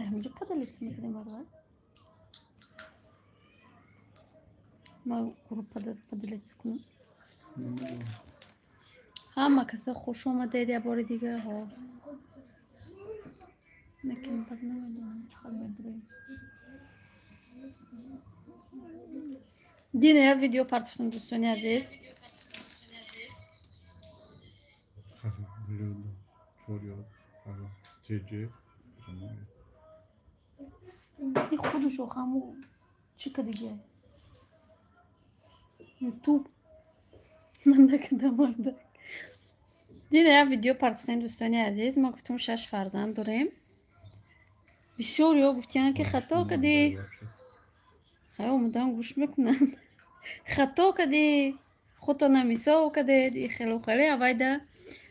همونجا پدلیت میکنیم برای ما گروه پدلیت کنم همه کسی خوش آمدید یه بار دیگه ها نکن بد نمیدونم چقدر بدریم دینه یه ویدیو پرتفتم دوستانی عزیز این خودشو خمو چی که دیگه یوتیوب من نکردم آرده دیده یه ویدیو پرتفتم دوستانی عزیز ما گفتم 6 فرزند داریم بسیار یا گفتیم که خطا کردی خیلی اومدم گوش میکنن خطا کردی خودتا نمیساو کردی خیلی خیلی اوایده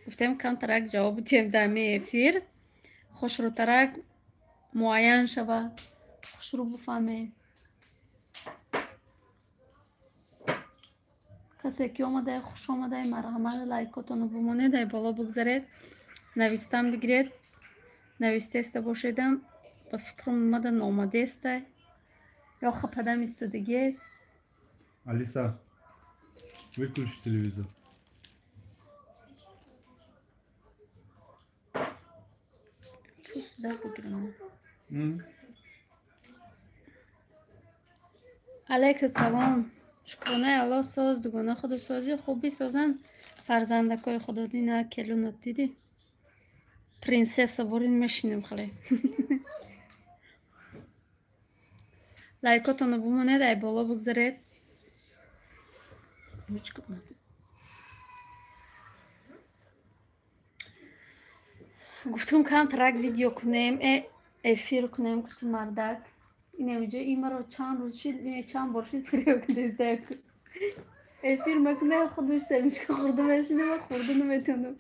گفتیم کم ترک جواب بدیم دمی افیر خوش رو ترک معین شوه خوش رو بفهمه کسی که آمده خوش آمده مرحمت لایکاتونو بمونه در بالا بگذارید نویستم بگیرید نویسته است باشیدم به فکرم اومده نامده است یا خپدم است دیگه Alisa, wyключ telewizor. Da بگیرم علیکم سلام شکرانه الله ساز دوگانه خود سازی خوبی سازن فرزندکای خدا دینه کلونات دیدی پرنسس بورین میشینیم خیلی لایکاتونو بمونه در بالا بگذارید گفتم کم ترک ویدیو کنیم افیر کنیم گفتم مردک این اینجا این مرا چند روز شد چند بار شد فریو کنده ازده افیر مکنه خودش سرمیش که خورده بشینه و خورده نمیتونم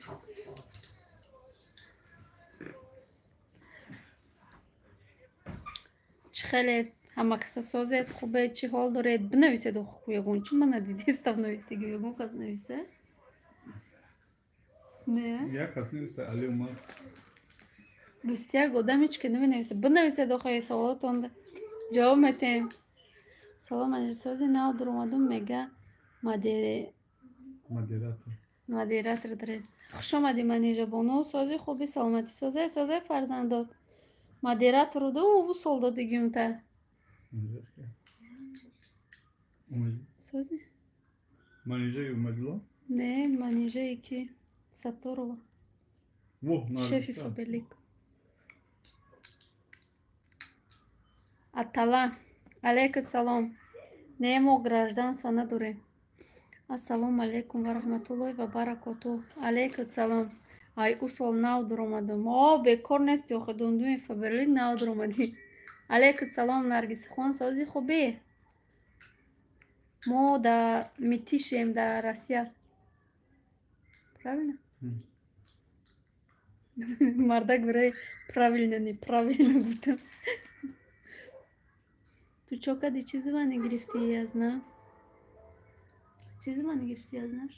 چه خیلی همه کسا سازید خوبه چی حال دارید بنویسید و خویگون چون من ندیدستم نویسید گویگون کس نویسه نه Ja, کس نویسته علی اومد روسیه گودم هیچ که نویسه بنویسید و خواهی سوالاتون جواب میتیم سلام من سازی نو در اومدم میگه مدیراتر دارید خوش آمدی من اینجا بانو سازی خوبی سلامتی سازی فرزندات مدیراتر رو دو و سولداد دیگیم تا سازی منیجه اومدی لو؟ نه منیجه یکی سطورو شفی فابریک اتلا علیکم سلام نه ما گраждан سا نداریم السلام علیکم و رحمت الله و برکاته علیکم سلام ای او سال نو در اومدم بکار نیست یا خودم فبرلیک نو در اومدی علیکم سلام نرگس خان سازی خوبی ما در میتیشیم در روسیه правильно мардак برای правильно گفتم تو چوکادی چیزی منی گرفتی از نه چیزی منی گرفتی از نه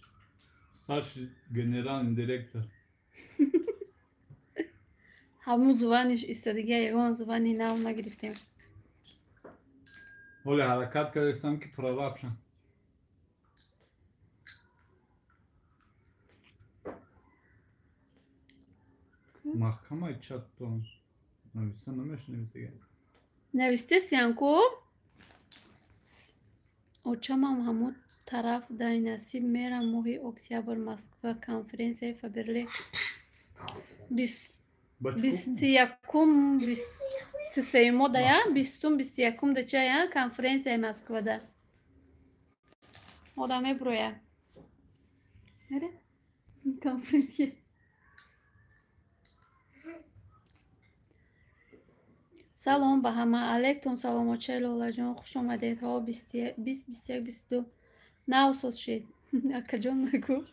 Старший генеральный директор. همون زبانش ایستادگی یگان زبانی نو نگرفتیم Оля, حرکت کرده که права пшен. محکمه چت تو نویسته نمیشه نویسته نویسته سیانکو اوچام همون طرف در نصیب میرم ماهی اکتبر مسکو کنفرانس فبرلی 21 23 да я 21 да чая конференция Москва да одаме броя аре конференция سلام به همه علیکم سلام و چه لولا جان خوش آمدید ها 21 22 نه ساز شد اکا جان نگو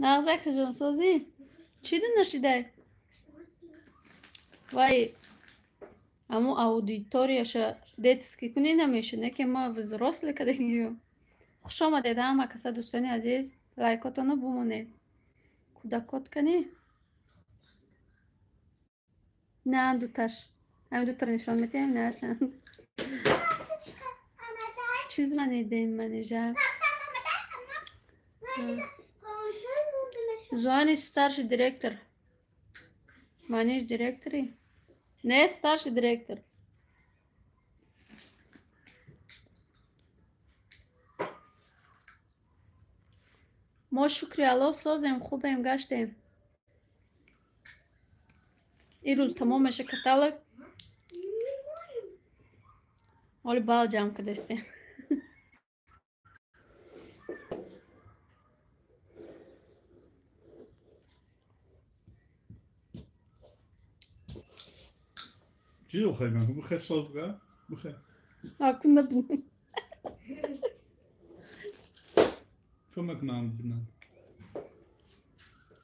نغز اکا جان سازی چی دن نشیده وای اما аудиторияша детски کنی نمیشه نه که ما взрослые کدگیم خوش آمدید همه کسا دوستانی عزیز لایکاتونو بمونه کودکات کنی نه دوتاش هم دو تا نشان میدیم نشان چیز من ایدین منیجه زوانی ستارش دیرکتر منیج دیرکتری نه ستارش دیرکتر ما شکری الله سازیم خوبیم گشتیم این روز تمامش کتالک ولی بال جمع کردستیم چی رو خواهی من؟ بخیر سازگاه؟ بخیر Hakkında bunu. چون میکنم بینم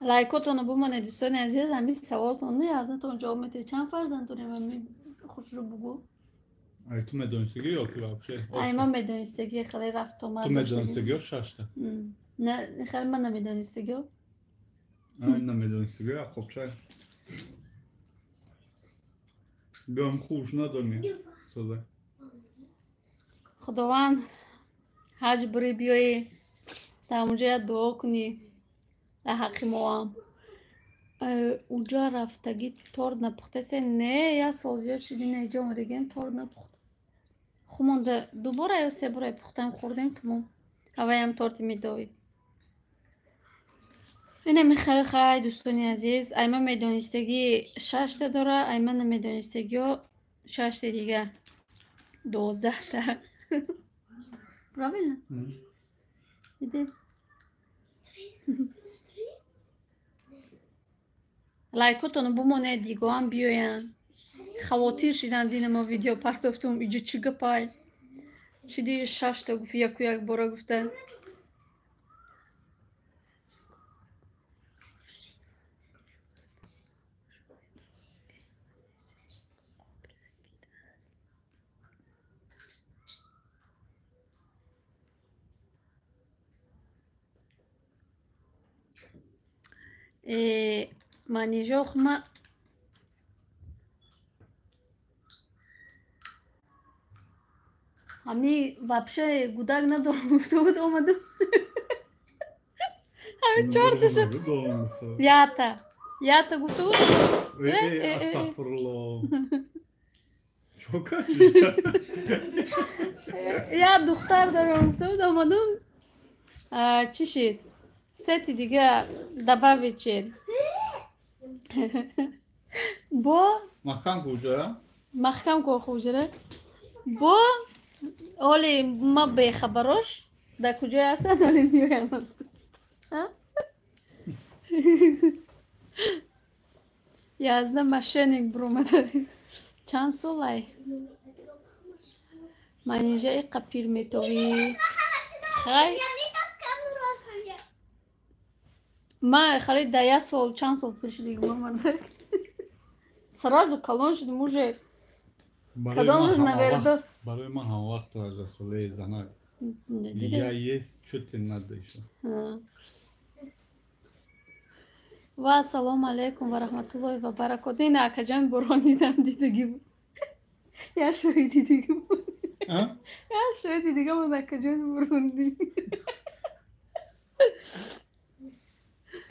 لایکاتونو بمونه دوستان عزیز همین سوالتون نه ازتون جواب میده چند فرزند داریم همین خوش رو بگو ای تو میدونستگی یا که بابشه ای من میدونستگی خیلی رفت و تو میدونستگی یا ششته نه خیلی من نمیدونستگی ای نمیدونستگی یا خب چه بیام خوش ندارمی سازه خداوند حج بری بیایی در اونجا دعا کنی در حق ما هم اونجا رفتگی تورد نپخته سه نه یا سازیا شدی نه جا مرگیم تورد نپخته خمونده دوباره یا سه باره پختم خوردیم تمام هوای هم تورتی میدوید اینه میخوای خواهی دوستانی عزیز ایمه میدونستگی 6 تا داره ایمه نمیدونستگی 6 تا دیگه 12 تا правильно іди лайкотон бумоне диго ҳам биёян хавотир шидан дина мо видео партофтум иҷо чӣ гапай чӣ ди 6 та гуфт яку як бора гуфта манижо хума ҳами вообще гудак надорам гуфта буд омадам ҳами 4 таша ята гуфта буд астағфирулло чокачи я духтар дарам гуфта буд омадам чӣ шид сети дига добавичед бо маҳкам куҷоя маҳкам ко хуҷра бо оли ма бехабарош да куҷоя ҳастан оли миёям аст язда мошенник биромада чанд солай манижа иқа пир метовӣ хай ма хали да я сол чанд сол пир шудӣ мамарда сразу калон шудим уже кадом рӯз навердор барои ман ҳама вақт ажасолаи занак я есть чути надеша ва ассалому алайкум ва раҳматуллоҳи ва баракоту ин акаҷон буронидам дидагӣ буд я шоҳиди дига буд я шоҳиди дига буд акаҷон буронди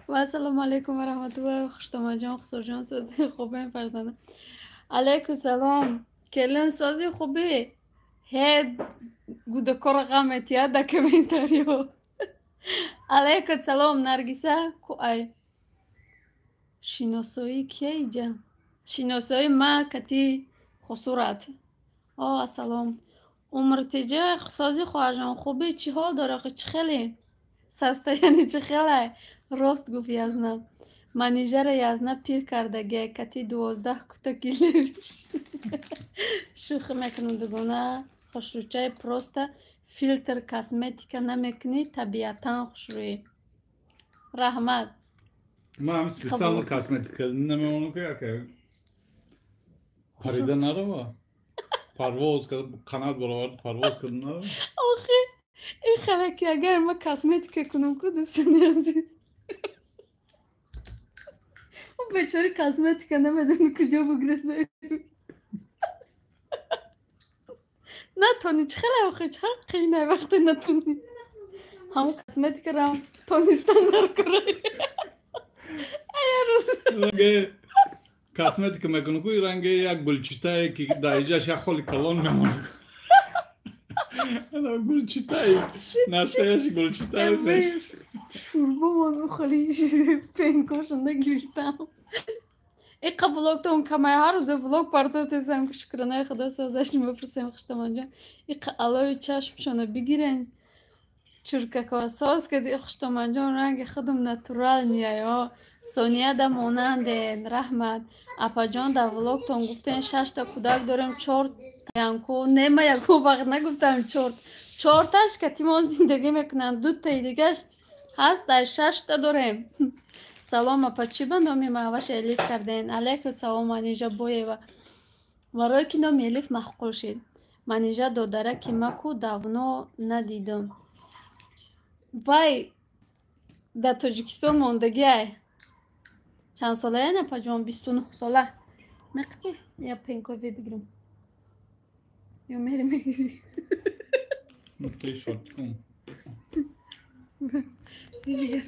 ва ассалому алайкум ва раҳматуллоҳи хуштомаҷон хусорҷон сози хубем фарзандам алайкум салом келин сози хубӣ ҳе гудакора ғамет я да комментариҳо алайкум салом наргиса куай шиносоӣ ки иҷа шиносоӣ ма кати хусурат о ассалом умртиҷа сози хоҳарҷон хубӣ чӣ ҳол дора чӣ хеле саста яъне чӣ хеле рост гуфт язна манижара язна пир кардаге кати 12 кутакили шӯхӣ мекунам дугона хушрӯчаи просто филтр косметика намекунӣ табиатан хушрӯӣ раҳмат ман специально косметика намемонам ки яке парида нарава парвоз қанат баровард парвоз кардам нарава охи ин халаки агар ма косметика кунам ку дӯстони азиз бечори косметика намедони куҷо бугирад نتونی چخیلی آخه چخیلی قینه وقتی نتونی همون قسمتی که رم تونستن در کره رنگ قسمتی که میکنه کوی رنگ یک گلچیتایی که دایجاش یک خالی کلان میمونه انا گلچیتایی نشتایش گلچیتایی شوربا من خالی پینکاشنده گیرتم ایقا vlog da kamay her روز vlog pardon şükrana kadar sözleştim befrsem خشتمانجا ایقا علاوه چشمشونه بگیرن چرکا ساز که دی خشتمانجا رنگ خودم ناتورال نیایا سونیا دا مانند رحمت اپا جان دا vlog تون گفتن 6 تا کودک داریم 4 یانکو نما یکو وقت نگفتم 4 تاش که تیمون زندگی میکنن 2 تا دیگهش هست در 6 تا داریم سلام اپا چی به نامی محوش الیف کردین علیکم سلام منیجا بویه برای که نامی الیف محقول شد منیجا دادره که مکو давно ندیدم وای در تاجیکستان موندگی ای چند ساله نه پا جان 29 ساله مقبی یا پینکوی بگیرم یا میری میگیری نقطه شد کن دیگه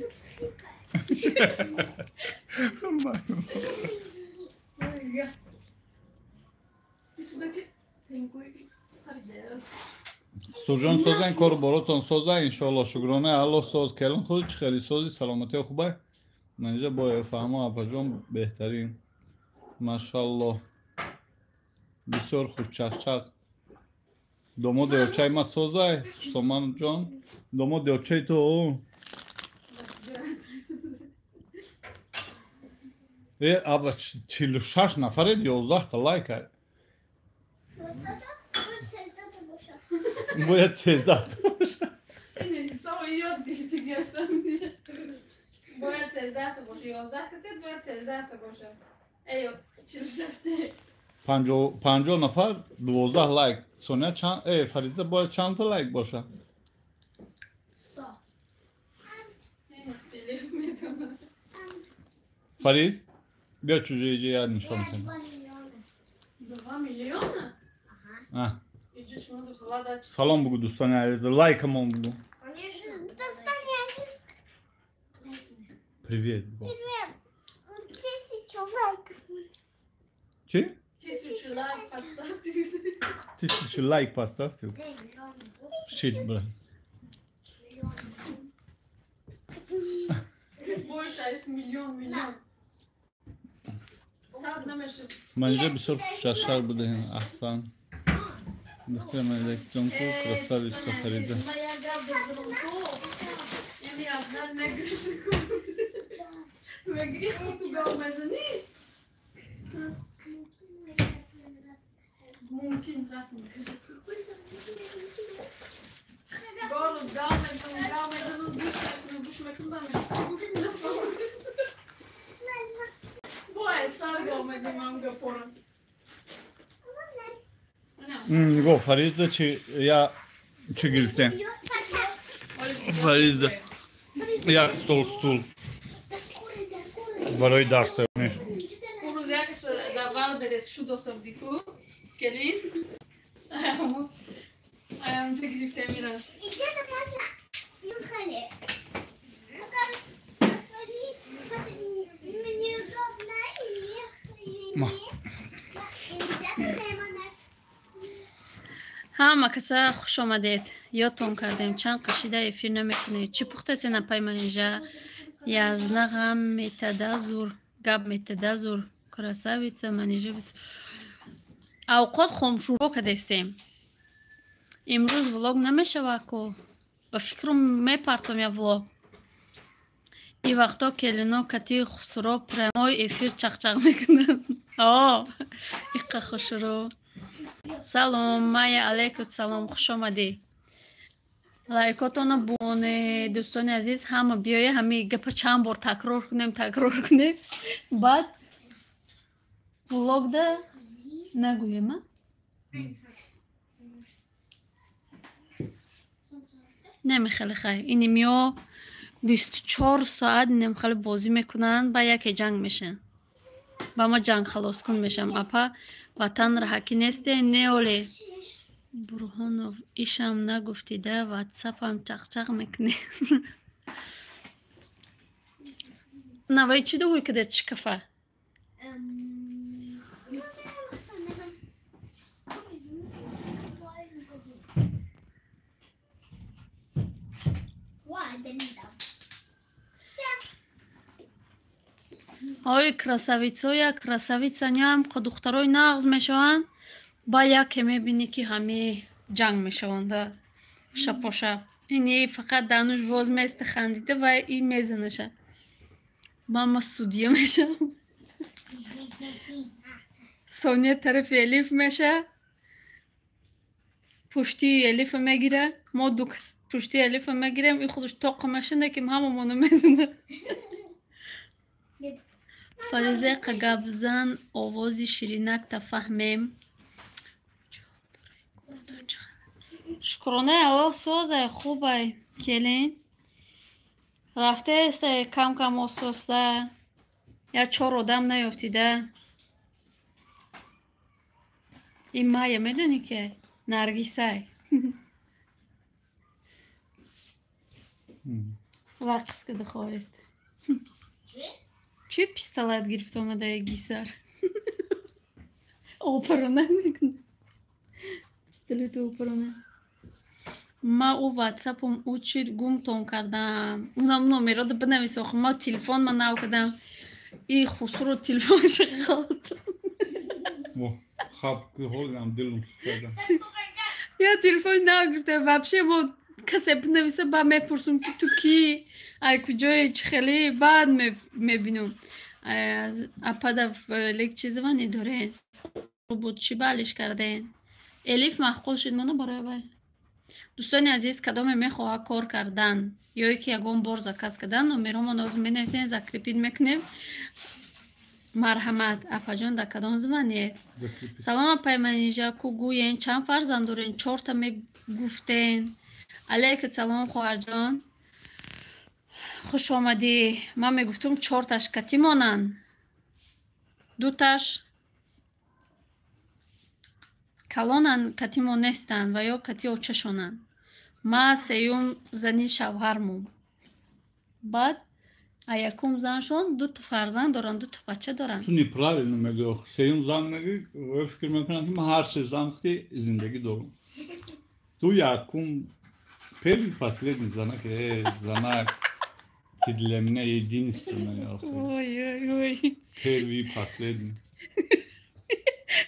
سوجان سازن کار براتون سازه انشالله شکرانه الله ساز کلان خود خیلی سازی سلامتی خوبه منجا با فهمه اپا جان بهترین ماشاءالله بسیار خوش چخ دومو دیوچای ما سازه شتامان جان دومو دیوچای تو ابا 46 نفره 11 تا لایک های باید 13 تا باشه این حساب یاد دیگه گرفتم باید 13 تا باشه 11 کسی باید 13 تا باشه ایو 46 تا 50 نفر 12 لایک سونیا چند فریزه باید چند تا لایک باشه فریز بیا چوجه یاد نشان کنم 2 میلیون سلام بگو دوستان عزیز لایکمون بگو привет Привет. 1000 лайков. چی 1000 лайк поставьте 1000 лайк поставьте shit bro больше а есть миллион сад намеши منجا بسیار ششر بوده احسان دختر ملک جان کو красавица فریده ممكن رسم قالوا قامدون دوش مكتوبة باید سر قامدی من گفرم گو فریده چی یا چی گلسن فریده یک стул برای درس اون روز یک دول برس شد و سردیکو gelin. Ayağımca girip demiren. همه کسا خوش آمدید یادتون کردیم چند قشیده افیر نمیکنید چی پخته سینا پیمانیجا یازنغم میتده زور گب میتده زور کراساویتسا منیجا بس اوقات خمشورو که دستیم امروز ولوگ نمیشه واکو با فکرم میپرتم یا ولوگ این وقتا کلینا کتی خسرو پرمای افیر چق میکنن ایقا خسرو سلام مایا علیکم سلام خوش آمدی لایکاتونو بونه دوستان عزیز همه بیایه همه گپ چند بار تکرار کنیم بعد ولوگ ده نگویم نمیخواد خیلی این میو 24 ساعت نمیخواد بازی میکنن با یکی جنگ میشن با ما جنگ خلاص کن میشم اپا وطن را حکی نیسته نه اولی برهانوف ایشم نگفتیده واتساپ هم چق میکنه. نوای چی دوی که ده چی کفه؟ های красавицоя красавица ням ко духтарои нағз мешаванд ба яке мебинӣ ки ҳаме ҷанг мешаванд шапошап ини фақат дануш воз места хандида ва ин мезанаша мама судия мешавам сония тарафи элиф меша пушти элифа мегира мо ду пушти элифа мегирем ин худаш тоқа машина ки ҳамамона мезана فریزه قگبزن آوازی شیرینک تفهمیم شکرانه او سوزه خوبه کلین رفته است کم کم آسوسته یا 4 آدم نیافتیده این مایه میدونی که نرگیسه رقص که دخواهست چی پیستالت گرفت آمده گیسر آپرانه میکنه پیستالت آپرانه ما او واتساپم او چی گم تون کردم اونم نومیراده بنویسه آخه ما تلفن من نو کردم این خسرو تلفن شغال خب که هولم دلم شدم یا تلفن نو گرفته وابشه ما کسی بنویسه با میپرسم که تو کی ای کجای چخلی بعد میبینم اپادا لیک چیز وانی داره بود چی بالش کردن الیف مخول شد منو برای بای دوستانی عزیز کدام میخواه کار کردن یا یکی یکم بار زکاس کردن نمیرم آن از مینویسین زکریپید میکنیم مرحمت اپا جان در کدام زمانیه سلام پیمانی جا کو گوین چند فرزند دارین 4 تا میگفتین علیک سلام خواهر جان خوش آمدی من میگفتم 4 تاش کتی مانن 2 تاش کلانن کتی ما نیستن و یا کتی اوچه شونن ما سیوم زنی شوهرمون بعد یکم زنشون 2 تا فرزند دارن 2 تا بچه دارن تو неправильно میگی سیوم زن میگی فکر میکنم که من هر سه زن وقتی زندگی دارم تو یکم первый последний زنه که زنه ты для меня единственная. Ой-ой-ой. Первый и последний.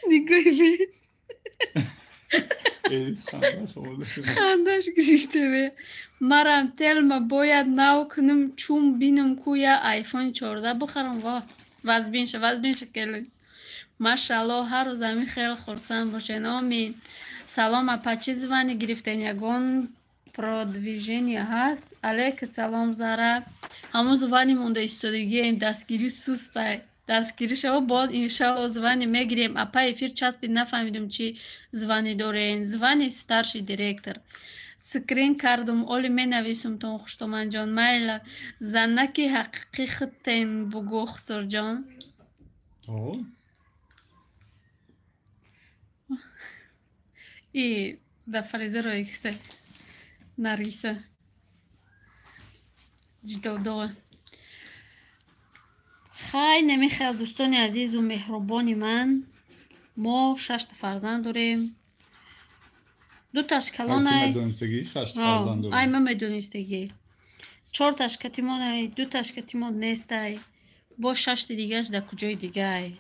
Никой Elif خندش گرفته به مرم تلما باید نو کنم چون بینم کویا آیفون 14 بخرم و وزبین شه کلی ماشاءالله هر روز همین خیلی خورسند باشین آمین سلام اپا چیزی وانی گرفتین یگون продвижение هست علیک سلام زاره همون زبانی مونده ایستادگی این دستگیری سوسته دستگیری شما باید انشالله زبانی میگیریم اپا افیر چسبید نفهمیدم چی زبانی دارین زبانی ستارشی دیرکتر سکرین کردم اولی می نویسم تون خوشتومن جان میل زنکی حقیقی خطین بگو خسر جان ای به فریزه روی کسی نرگیسه جدودوه خیلی نمیخواد دوستان عزیز و مهربانی من ما 6 تا فرزند داریم 2 تاش کلانه ای من میدونستگی 4 تاش کتیمان 2 تاش کتیمان نیسته با 6 دیگهش در کجای دیگه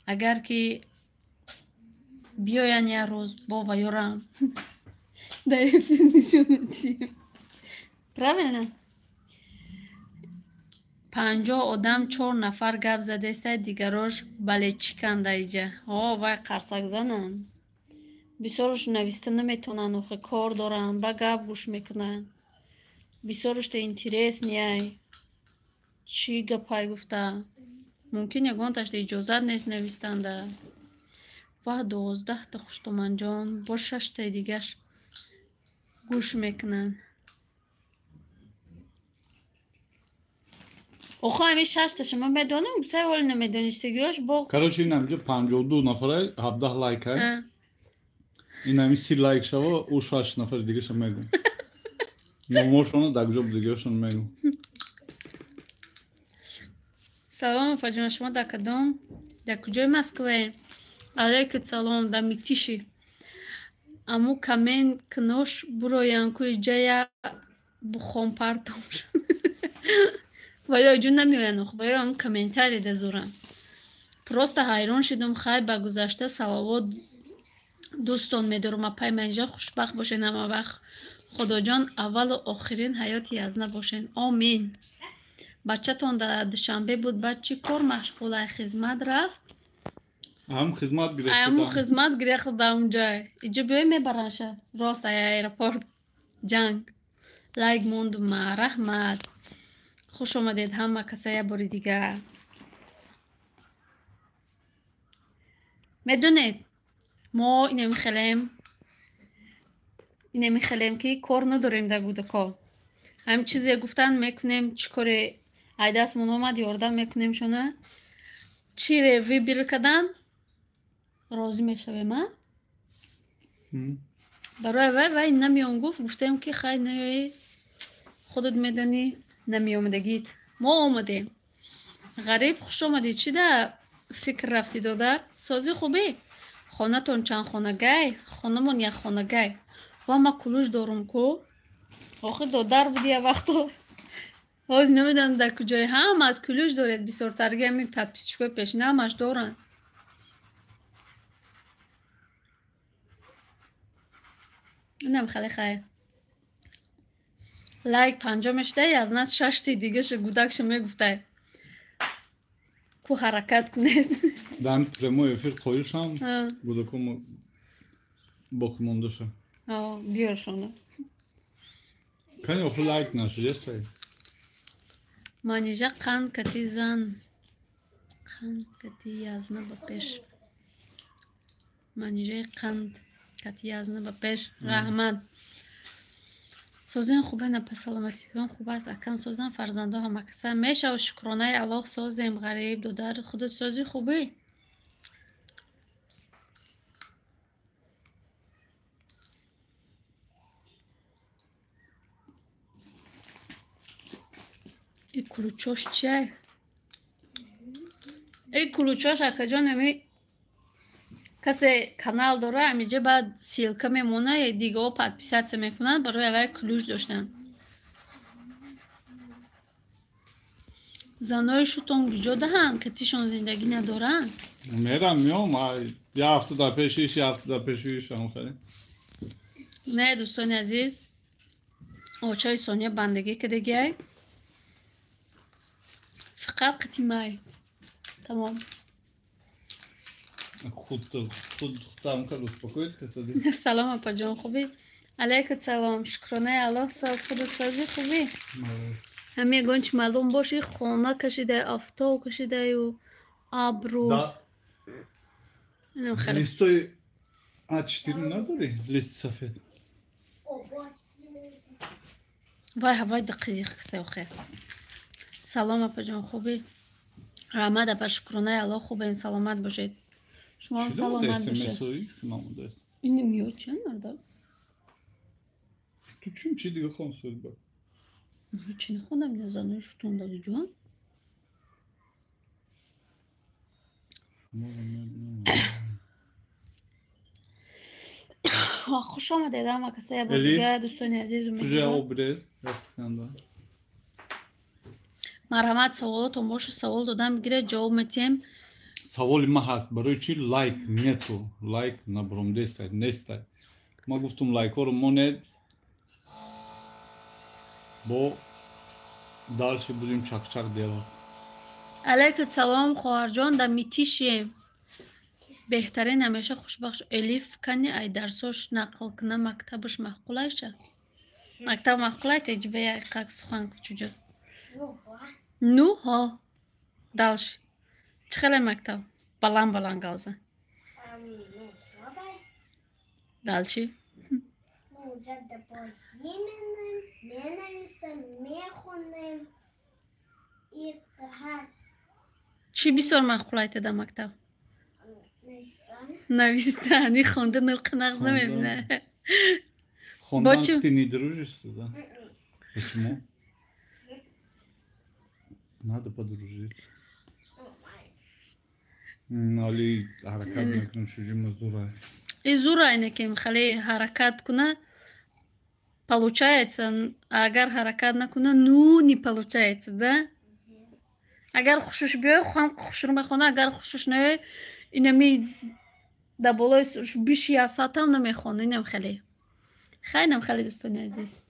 اگر که بیاین یه روز با و یارم در فیلم نشونتیم правильно 50 آدم 4 نفر گپ زده است دیگراش بله چی کنده ایجا وای قرصک زنن بسیارش نویسته نمیتونن آخه کار دارن با گپ گوش میکنن بسیارش تا اینترس نیای چی گپای گفته ممکن یکان تاشت اجازت نیست نویستنده و 12 تا خوشتومن جان با 6 تا دیگرش گوش میکنن آخه همی 6 تاشه من بدونم سه ولی نمیدونستگیاش با Короче اینم اینجا 52 نفره 17 لایک های این همی 30 لایک شوا او 6 نفر دیگه شو میگم نامشون در کجا دیگهشون میگم سلام فاجعه شما در کدام در کجای مسکوه علیکم سلام در میتیشی امو کامنت کنوش برویان کوی جای بخون پرتم شد ولی جون نمیرن خب ولی هم کامنتاری دزورن просто حیران شدم خیلی با گذشته صلوات دوستان میدارم اپای منجا خوشبخت باشین اما وقت خدا جان اول و آخرین حیاتی از نباشین آمین بچه تون در دوشنبه بود بچه کار مشغول خدمت رفت هم خدمت گرفت همون خدمت گرفت در اونجا اینجا بیای میبرنشه راست ایرپورت جنگ لایک موندم رحمت خوش آمدید همه کسایی باری دیگه میدونید ما اینه میخلیم که کار نداریم در گودکا هم چیزی گفتن میکنیم چیکاری ای دستمون اومد یاردم میکنیم شونه چی روی بیر کدن راضی میشویم ها برای وی نمیان گفتیم که خیلی نیایی خودت میدانی نمی آمدگید ما آمدیم غریب خوش آمدید چی ده فکر رفتی دادر سازی خوبی خانه تون چند خانه گای خانه من یک خانه گای و ما کلوش دارم کو آخه دادر بودی یه وقتا باز نمیدن در کجای همه کلوش دارید بسیار ترگی همین پت پیشنه همش دارن اینم خیلی خیلی لایک 5 ده از نت 6 دیگه شه گودکش میگفته کو حرکت کنید دم پرمو افیر کویشم گودکم باخمونده شه بیار شونه کنی اخو لایک نشد یسته منیجا قند کتی زن قند کتی یازنه با پیش منیجا قند کتی یازنه با پیش رحمت سوزین خوبه نپس سلامتی کن خوب است اکن سوزن فرزنده همه کسا میشه و شکرانه الله سوزیم غریب دودر خود سوزی خوبه این کلوچاش چیه؟ این کلوچاش اکا جان همی کسی کانال داره همیجه بعد سیلکه میمونه دیگه ها پدپیست میکنن برای اول کلوش داشتن زنای شوتون کجا دهن که تیشون زندگی ندارن میرم میام یه هفته در پیشیش یه هفته در پیشیش هم خیلی نه دوستان عزیز آچای سونیا بندگی که دیگه فقط قطیمه تمام خود هم که بسپاکوید کسادی سلام اپا جان خوبی علیکم سلام شکرانه الله ساز خود سازی خوبی همه گنچ معلوم باشی خانه کشیده افتاب کشیده و ابرو اینم خیلی لیستوی چطوری نداری؟ لیست سفید وای هوای دقیق کسی آخه سلام اپا جان خوبی رحمت اپا شکرانه الله خوبه سلامت باشید شما هم سلامت باشید اینو میاد چند مرده؟ تو چی دیگه خون سوید با؟ چی نخوندم نزانه شتون دادی جان؟ خوش آمده دم کسی با دیگه دوستان عزیز و میگم مرحمت سوالاتون باشه سوال دادم بگیره جواب میتیم سوالی ما هست برای چی لایک نتو لایک نبرم دسته نسته ما گفتم لایک ها رو مونید با دالشی بودیم چک چک دیلا علیکم سلام خواهر جان در میتیشیم بهترین همیشه خوشبخش الیف کنی ای درساش نقل کنه مکتبش محقوله شه مکتب محقوله تجربه یقیق سخن کچوجا نو ها دالش چه خیلی مکتب بلند گازه دالشی موجد بازی مینویسم میخونم چی بسیار محقوله در مکتب навистани хондану қанақ замебна. Хондан Бачу. ты не дружишься, да? Почему? Надо подружиться. Али харакат мекунем чужим зурай. И зурай некем хали харакат куна получается, а агар харакат накуна ну не получается, да? Агар хушуш биёй хам хушур мехона, агар хушуш наёй инами да болои биши аз саатам намехона, инам хали. خیلی خیلی دوستان عزیز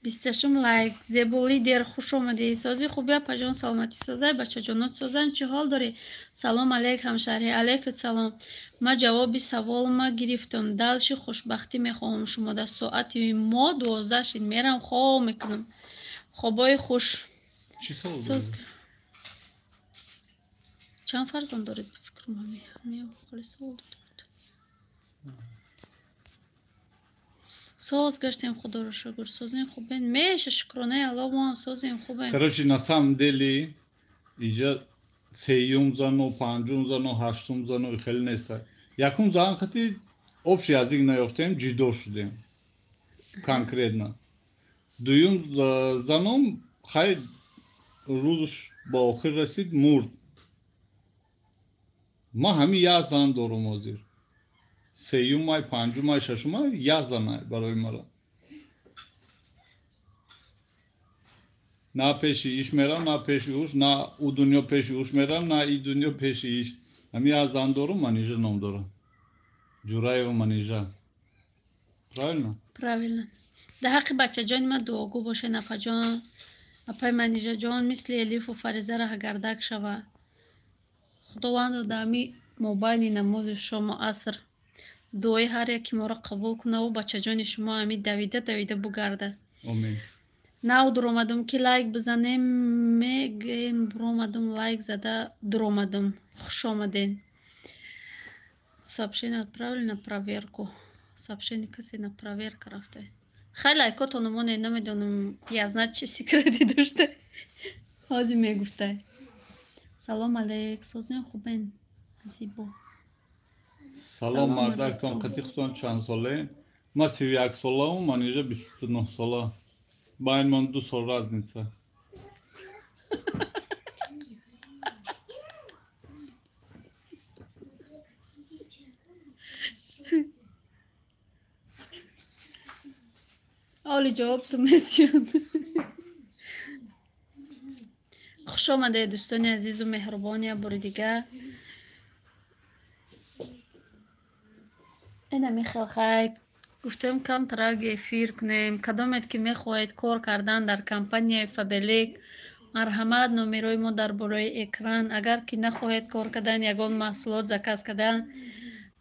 28 لایک زیبولی دیر خوش اومدی سازی خوبی پاجان سلامتی سازی بچه جانات سازن چه حال داری سلام علیک همشهری علیک سلام ما جوابی سوال ما گرفتم دلش خوشبختی میخوام شما در ساعتی ما 12 شید میرم خواه میکنم خوابای خوش چی سوال داری؟ چند فرزند دارید بفکر مهمی خیلی سوال دارید ساز گشتیم خدا رو شکر سازیم خوبین میشه شکرانه الله ما هم سازیم خوبین Короче, на самом деле, иже сеюм зану, панҷум зану, ҳаштум зану хеле неста. Якум зан хати общий язык наёфтем, ҷидо шудем. Конкретно. Дуюм заном хай рӯзш ба охир расид мурд. Ма ҳами як зан дорум ҳозир. Сеюмай, панҷумай, шашумай, як занай барои мара. На пеши иш мерам, на пеши уш, на у дунё пеши уш мерам, на и дунё пеши иш. Ҳами як зан дорум, манижа ном дорам. Ҷураева манижа. Правильно? правильно در حق بچه جان ما دعاگو باشه نپا جان اپای منیجا جان مثل الیف و فریزه را گردک شوه خداوند دامی موبایل نماز شما اثر دعای هر یکی ما را قبول کنه و بچه جان شما همی دویده بگرده آمین. ناو درآمدم که لایک بزنیم میگیم برآمدم лайк زده درآمدم خوش آمدین сообщение отправили на проверку сообщение каси на проверка рафте خیلی لایکاتون ما نمیدونم язна چی سیکرتی داشته حاضی میگفته سلام علیک سوزین خوبین زیبا Салом мардактон қатиқтон чанд соле? Ма 31 солаам, манижа 29 сола. Байн ман 2 сол разница. اولی جواب تو میسیون خوش آمده دوستان عزیز و مهربانی بار دیگه اینه میخواه خیلی گفتم کم تراغ افیر کنیم کدامت که میخواهید کار کردن در کمپانی فابلیک مرحمت نومیروی ما در برای اکران اگر که نخواهید کار کردن یگان محصولات زکاس کردن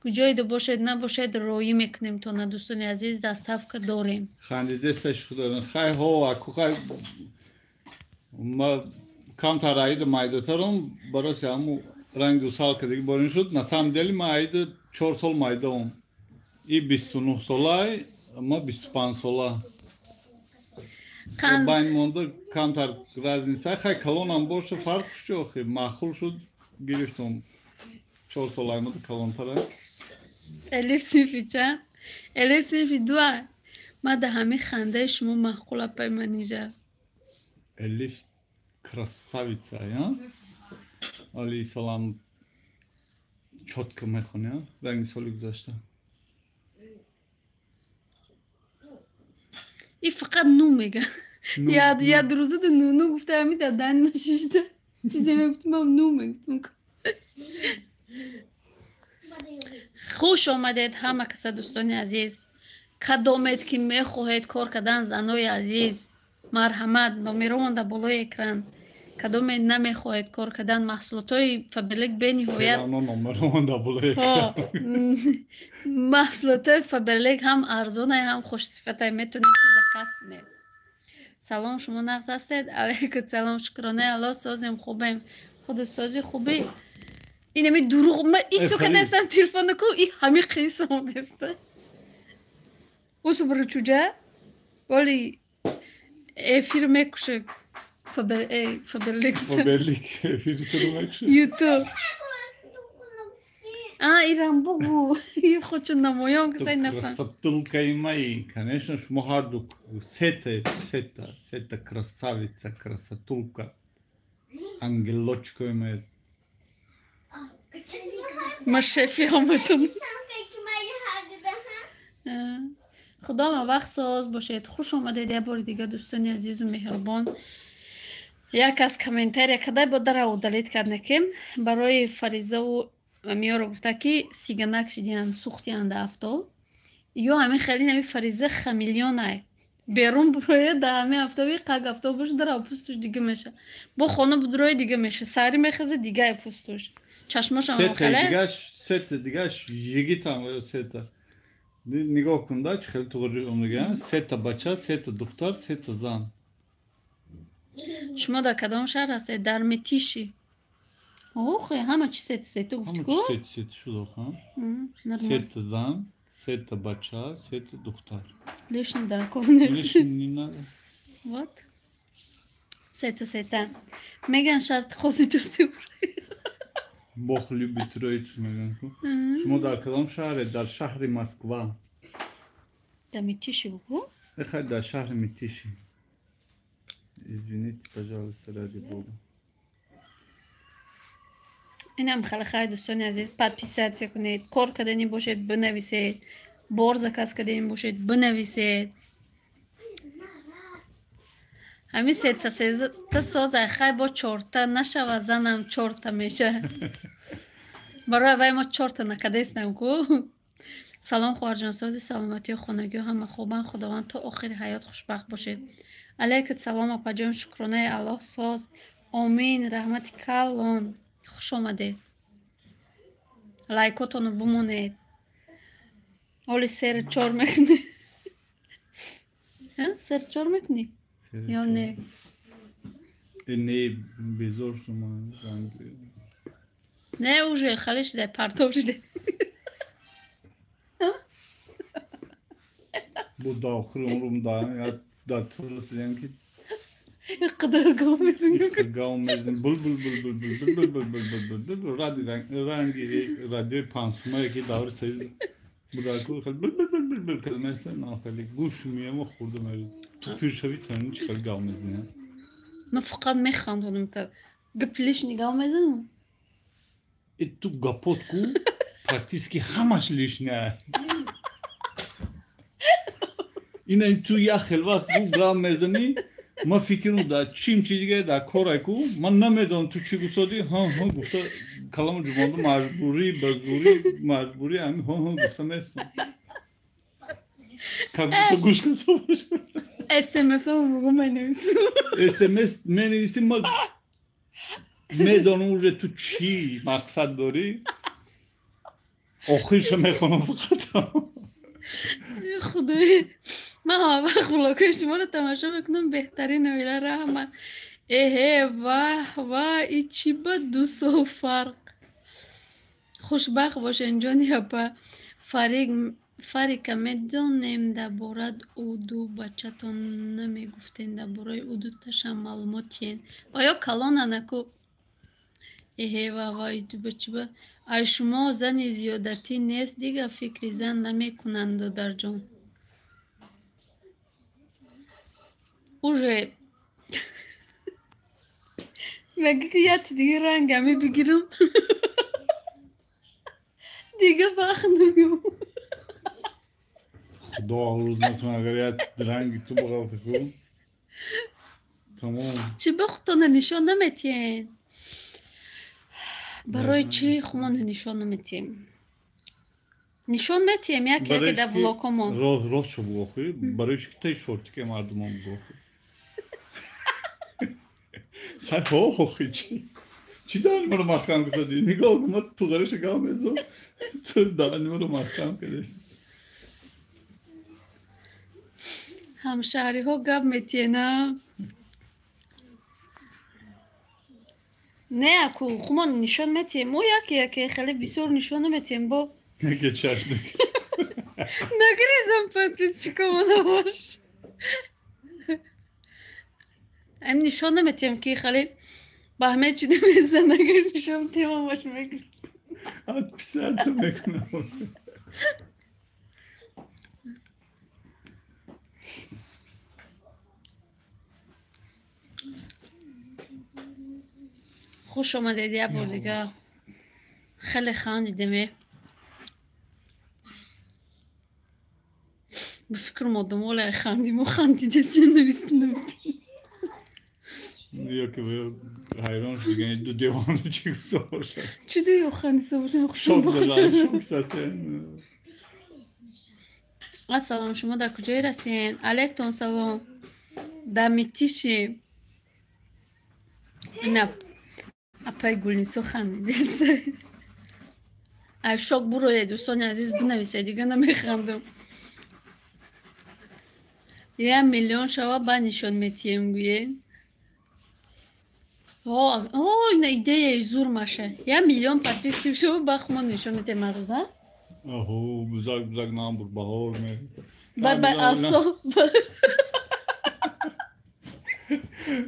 کجای دو باشد نباشد روی میکنیم تو نه دوستان عزیز دستافک داریم خندیده شده خیلی ها اکو خیلی ما کم ترایید مایداترم برای همو رنگ سال که دیگه بارین شد نسام دلی ما عید 4 سال مایدام ای 29 سالای ما 25 سالا بین مونده کم تر رازنیسه خیلی کلونم باشه فرق شد خیلی معقول شد گرفتم 4 سالای ما کلون تره الف سیفی چند؟ الف سیفی دو ما ده همه خنده شما معقول پای منیجه الف красавица я али салам чётко мехоне ранги соли гузашта ای فقط نو میگه یاد روزه ده نو گفته همی دادن نششته چیزی میگفتم هم نو میگفتم خوش آمدید همه کسا دوستان عزیز کدامت که میخواهید کار کردن زنای عزیز مرحمت نمیرون در بالای اکران کدامت نمیخواهید کار کردن محصولات های فابریک به نهایت محصولات های فابریک هم ارزانه هم خوش صفته میتونید زکاس کنید سلام شما نقص هستید علیکم سلام شکرانه الله سازیم خوبیم خود سازی خوبی اینمی دروغ من ایسو که دستم تلفن کو ای همه قیسم دسته اوسو برو چوجه ولی افیر میکشه Faberliks. Haberlik. Filtrelemek şu. YouTube. ایران بگو یه خودشو نمایان که سعی نفهم Красотулка и мои. Конечно, шмухардук. Сета, красавица, красотулка. Ангелочко имеет. ما شفی همتون خدا ما وقت ساز باشید خوش آمدید یه بار دیگه دوستانی عزیز و مهربان یک از کامنتر کدای با در اودالید کردن که برای فریزه و میارو گفته که سیگنک شدین سوختیان ده افتال یا همه خیلی نمی فریزه خمیلیون های بیرون بروی ده همه افتاوی قگ افتاو باش در پوستوش دیگه میشه با خانه بدروی دیگه میشه سری میخزه دیگه پوستوش چشماش هم خیلی Seta دیگهش یگی tam seta. نگاه کن da خیلی توری اونجا seta بچه seta دختر seta زن. شما در کدام شهر هستید؟ در متیشی. اوه خیلی همه چی seta گفتی کو؟ همه چی seta شو دکان. Seta زن, seta بچه, seta دختر. لیش نداره کنه. لیش نداره. What? Seta. میگن شرط خاصی توسی برای. بخلی بیترایت میگن کو. شما در کدام شهر؟ در شهر مسکو. در میتیشی بگو؟ خیلی در شهر میتیشی. Извините, пожалуйста, ради Бога. اینم خیلی دوستان عزیز پادپیساتsia کنید کار کردنی باشید بنویسید بار زکاس کردنی باشید بنویسید همین سه تا ساز خیلی با چورتا نشوه زنم چورتا میشه برای وای ما چورتا نکده استم کو سلام خواهرجان سازی سلامتی و خانگی و همه خوبن خداوند تا آخر حیات خوشبخت باشید علیکت سلام اپا جان شکرانه الله ساز آمین رحمت کلان خوش آمدید لایکاتونو بمونید اولی سر چور میکنی سر چور میکنی یا نه نه بیزور شما نه اوجه خالی شده پرتاب شده bu dağır umurumda da turlasın ki kadar gavmezin gavmezin bul radyo pansuma ki dağır sayı bu da bul kelimesi nafalik bu şumuya mı kurdum öyle tupür şavi tanı çıkar gavmezin ya ما فقط میخواندم که گپلیش نگاه میزنم tu gapot ku praktiski hamaş lişne این تو یا خلوت بو گام مزنی ما فکرم دا چیم چیزی دا کارای کو من نمیدونم تو چی گفتادی ها گفته کلام جوانو مجبوری همین ها گفتم است کابوس گوش کن سوش SMS رو بگم بنویسم SMS منویسیم ما میدونم اونجا تو چی مقصد داری آخرش میخونم فقط خدای من ها خلاکه شما رو تماشا بکنم بهترین اویله رحمت واه ای چی با دو سو فرق خوشبخت باشین جانی اپا فریقه میدونیم در بارد اودو بچه تان نمی گفتین در برای اودو تشم معلوماتین آیا کلانه نکو واه ای دو بچه با ای شما زنی زیادتی نیست دیگه فکری زن نمی کنند در جان اوره مگه که یه دیگه رنگمی بگیرم دیگه وقت نمیم خدا آروز نتون اگر یه رنگی تو بغلت کن تمام چی به خودتانه نشان نمیتین برای چی خودمانه نشان نمیتیم نشان میتیم یکی در ولاکمان راست شو بگوخی برایش که تای شورتی که مردمان بگوخی خیلی خوخی چی داریم رو محکم کسادی نگاه کن ما تو غرش گام ازم تو داریم رو محکم کدیست همشهری ها گب میتینه نه اکو خودمان نشان میتیم او یکی خیلی بسیار نشان میتیم با نگه چشم نگریزم پد پیس چکا منو باش هم نشان نمیتیم که خالی با همه چی دمیزن اگر نشان تیما باش میگرد At piserse mekanı. خوش آمدید یه بار دیگه خیلی خندیدیم به فکر مادم اولا خندیم و خندیده نویستنم Diyor ki böyle hayran şu genç de devamlı çıksa boşa. چی دیو خندی سوشن خوشم Çok بخشم güzel, çok güzel. سلام شما در کجای رسین؟ علیکم سلام در میتیشیم نه اپای گلنیسو خندیده ای شاک بروی دوستان عزیز بنویسه دیگه نمیخندم 1 میلیون شما با نشان میتیم گوین این ایده زور ماشه 1 میلیون پادپیس شما با خما نشان میتیم روزا Ahu, güzel güzel nambur bahar mı? بر اصلا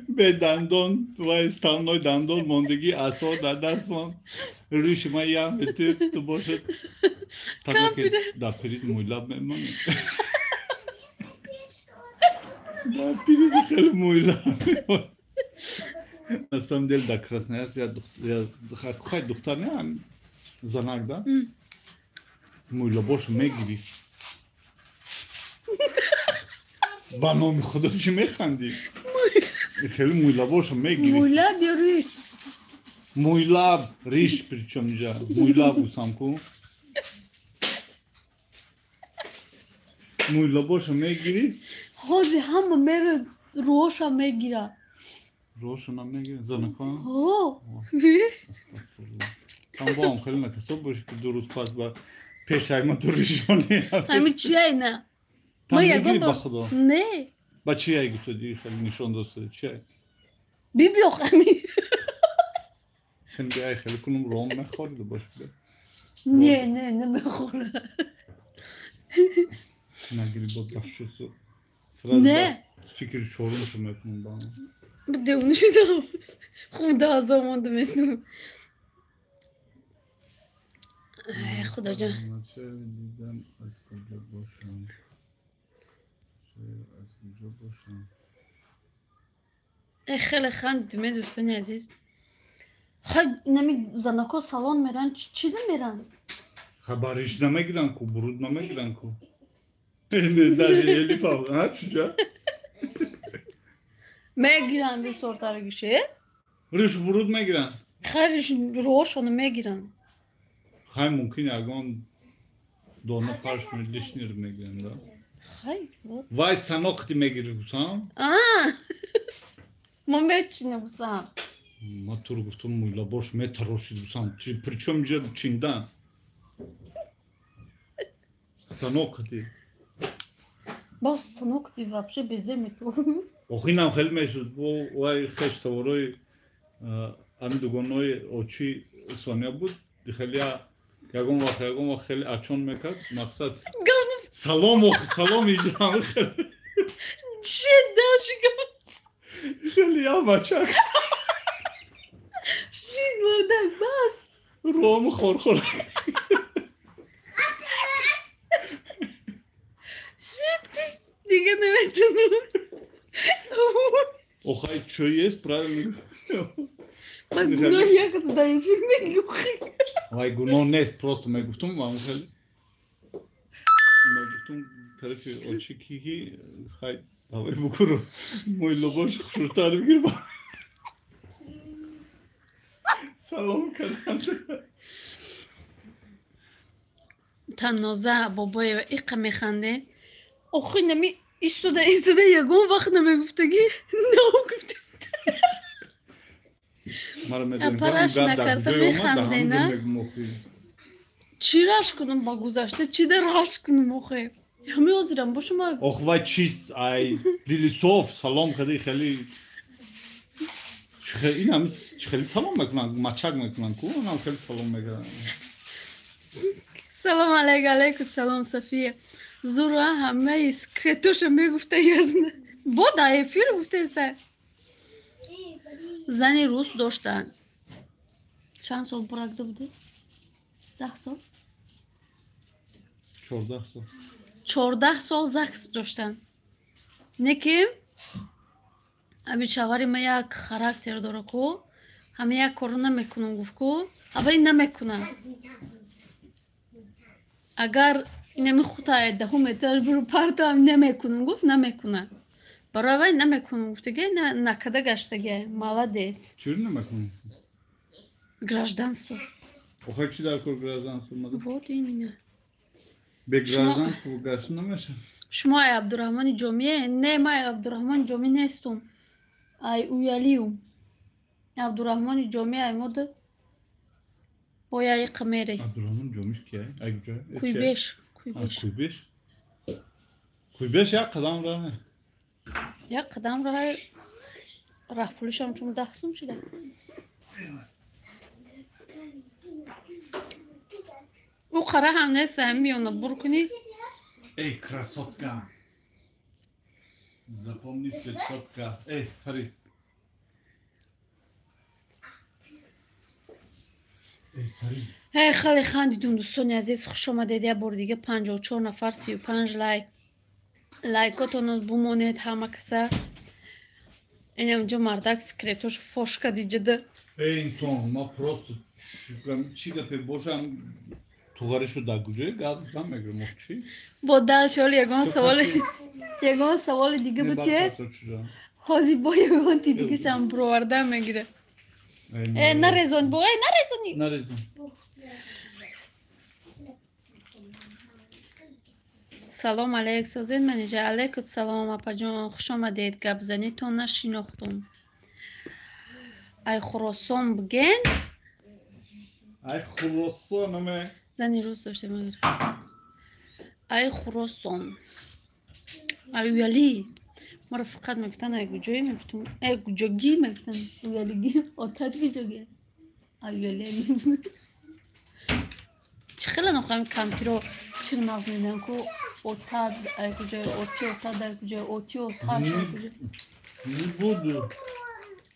به دندان و استانوی دندان موندگی اعصاب در دست من ریش ما یه هم بهتر تو باشه tabii ki da pirit muylab memnunum. Da pirit خیلی muylab. Na samом деле да красная я خواهی دختر نه هم زنک da muylabاش میگیری با نام خدا چی میخندی؟ خیلی muylabاشو میگیری مولاب یا ریش muylab ریش причем اینجا muylab usamku muylabاشو میگیری حاضی همه میره روشا میگیره روشون هم میگیری زنکان استغفرالله tam با هم خیلی نکسا باشه که 2 روز پس با پیشای ما تو ریشونی همین چیه نه tam ما میگیری یگو با خدا نه با چی هایی گفتادی خیلی نشان داسته چی هایی بیبیو همین خیلی بیایی خیلی کنم روم نخوریده باشه نه نه نمیخوره نگیری با بخشوسو نه fikri çorumuşum hepim bana. بده اونشو دارم خدا آزامانده مثل ای خدا جان چه دیدم از کجا باشم از کجا باشم ای خیلی خندیدم دوستان عزیز خیلی نمی زنکا سالن میرن چی نمیرن خبریش نمیگیرن کو برود نمیگیرن کو даже Elif abla ha çocuğa میگیرن به سورتار گوشه Riş burud میگیرن خیلی روشانو میگیرن Hay mümkün yagon donu karşı düşünür میگیرن da خیلی Vay sen okti میگیری kusam ما میچینه بسام Ma turgutun muyla boş metroşi kusam Причем же Çin'den Станок ти باز станок ти вообще безумно Охинам خیلی میشد وای خش توروی ами дугоной очи Соня буд خیلی یگون وقت خیلی اچون میکرد مقصد سلام ایجام خیلی چه داشتم خیلی یا بچه شید بودن باز روم خورخور شید دیگه نمیتونم Охай что есть правильно من گناه یک داریم فیلم میگوخی Vay günah neyse просто meguftum var خیلی meguftum tarafı o çiki hay davay bukuru moylo boş şurtar bir bak Salam kardeşim تنازع بابای و ایقا میخنده آخی نمی ایستوده یگون وقت نمیگفتگی نه گفتست پرش نکرده میخنده نه چی راش کنم با گذاشته چی در راش کنم آخی همه آزیرم با شما Oh vay çist ay dili sof salam kadi خیلی این هم خیلی سلام میکنن مچک میکنن کو اونم خیلی سلام میکنن سلام علیکم سلام صفیه زورا همه اسکرتوش میگفته یزنه با دای فیلم گفته است زنی روس داشتن. چند سال براکده بوده؟ 10 سال؟ 14 سال 14 سال زکس داشتن. نه که امی شوهر ما یک خاراکتر داره که همه یک کارو نمیکنم گفت که اما این نمیکنه. اگر نمیخواد دهم متر برو پرتو هم نمیکنم گفت نمیکنه. برای نمیکنم گفت که نکده گشته молодец. چرا نمیکنی؟ Гражданство. آخه چی در کار گرازانسو اومده؟ Вот именно. به گرازانسو گشت نمیشه. شما ای عبدالرحمن جامعه؟ نه ما ای عبدالرحمن جامعه نیستم. ای اویالیم. عبدالرحمن جامعه ای ماده با یای قمری. عبدالرحمن جامعش کیه؟ اگه کویبش. کویبش؟ کویبش یک قدم راه. یک قدم راه راه پولش هم چون 10 سوم شده. او قره هم نیست هم بیانه برو کنی. Эй, красотка! Запомни все четко. Эй, Фарид. Эй, Фарид. ای خیلی خندیدم دوستان عزیز خوش آمدید یه بار دیگه 54 نفر 35 لایکاتون بمونید همه کسا اینجا مردک سکرتوش فوش کردی جده. Эй, инсон, ма просто чи да пе божам тугарешо да гуҷаи гап намегирам чи? با دل شال یگان سوال دیگه بچه حاضی با یگان تی دیگه شم پروارده میگیره. نرزون با نرزونی نرزون سلام علیک سازید منیجه علیکت سلام اپا جان خوش آمدید گپ زنیتون نشیناختم. ای خراسان بگین ای خراسان همه زنی روز داشته مگیر ای خراسان ای ویالی ما رو فقط میفتن ای گوجایی میفتن ای گوجاگی میفتن ویالیگی آتت گوجاگی ای ویالی میفتن چه خیلی نخواهیم کمپی رو چیر مغز میدن که آتت ای گوجای آتی آتت ای گوجای آتی آتت ای گوجای نی بود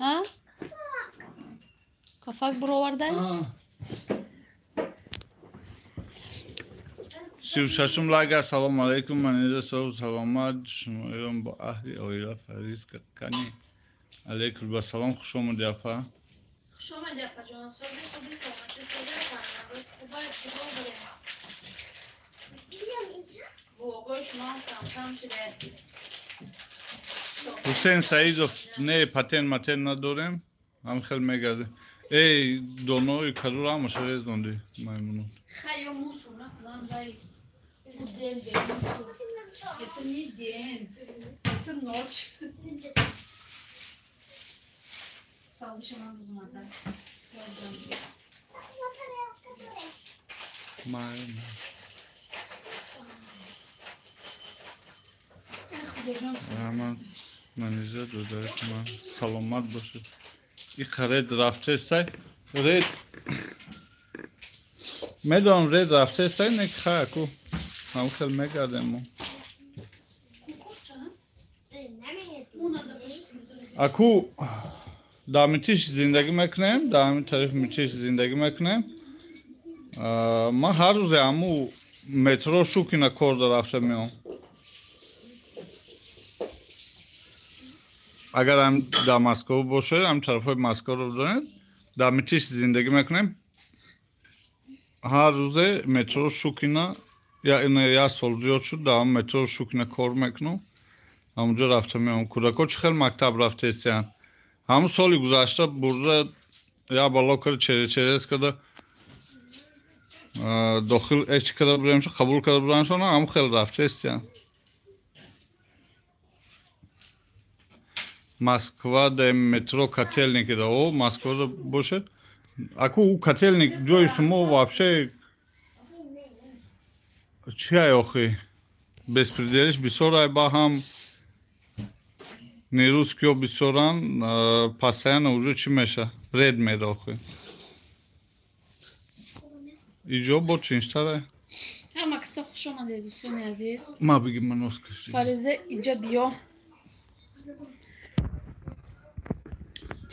ها؟ کفاک برو آورده؟ ششم لاگه سلام علیکم من صبح سلامت شما ایران با اهلی آیلا فریز کنی علیکم با سلام خوش آمدید اپا خوش آمدید اپا جان سازی خوبی سلامتی سازی خوبه بیام اینجا بوگوی شما هم کم شده حسین سعیدوف نه پتن متن نداریم هم خیلی میگرده ای دونوی کدور هم شده زنده میمونو خیلی موسو نه خدام زایی خودل به موسو getir midyen getir noç salışaman uzmanlar Aman منیزه داداره که من سلامت باشه این خرید رفته استای رید میدونم رید رفته استای نک خواه اکو هم خیلی میگرده ما اکو در میتیش زندگی میکنیم در همین طریق میتیش زندگی میکنیم ما هر روز همو مترو شوکینا کار رفته میام اگر هم در مسکو باشه هم طرف مسکو رو دارید در میتیش زندگی میکنیم هر روز مترو شوکینا یا سال زیاد شد در هم مترو شوکینا کار میکنم همونجا رفته میام کودکا چه خیلی مکتب رفته ایستین همون سالی گذشته برده یا بالا کرده چهره کرده داخل ایچ کرده برایمشه قبول کرده برایمشه همون خیلی رفته ایستین Москва да метро котельники да о Москва да боше ако у котельник ҷои шумо вообще чи ай охи беспределиш бисёр ай ба ҳам нерӯз киё бисёран постоянно уже чӣ меша ред меда охи иҷо бо чинштар ай ҳама киса хуш омадед дӯстони азиз ма бигӣ ман ноз кашид фариза иҷа биё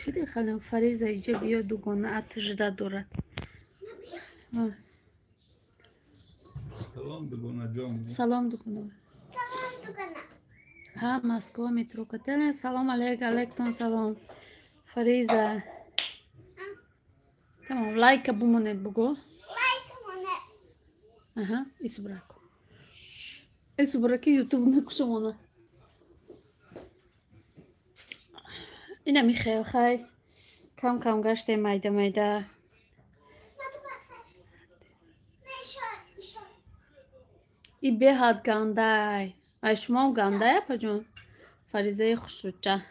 چی دیخالم فریزه ایجا بیا دوگانه اتجده دارد سلام بگونه جان. سلام دوگانه ها مسکو میترو کتل سلام علیکم سلام فریزه تمام لایک بمونید بگو اها ایسو براکو ایسو براکی یوتیوب نکشمونه اینه میخیل خی کم کم گشته میده میده ای به حد گنده ای شما هم گنده پا جون فریزه خوشروچه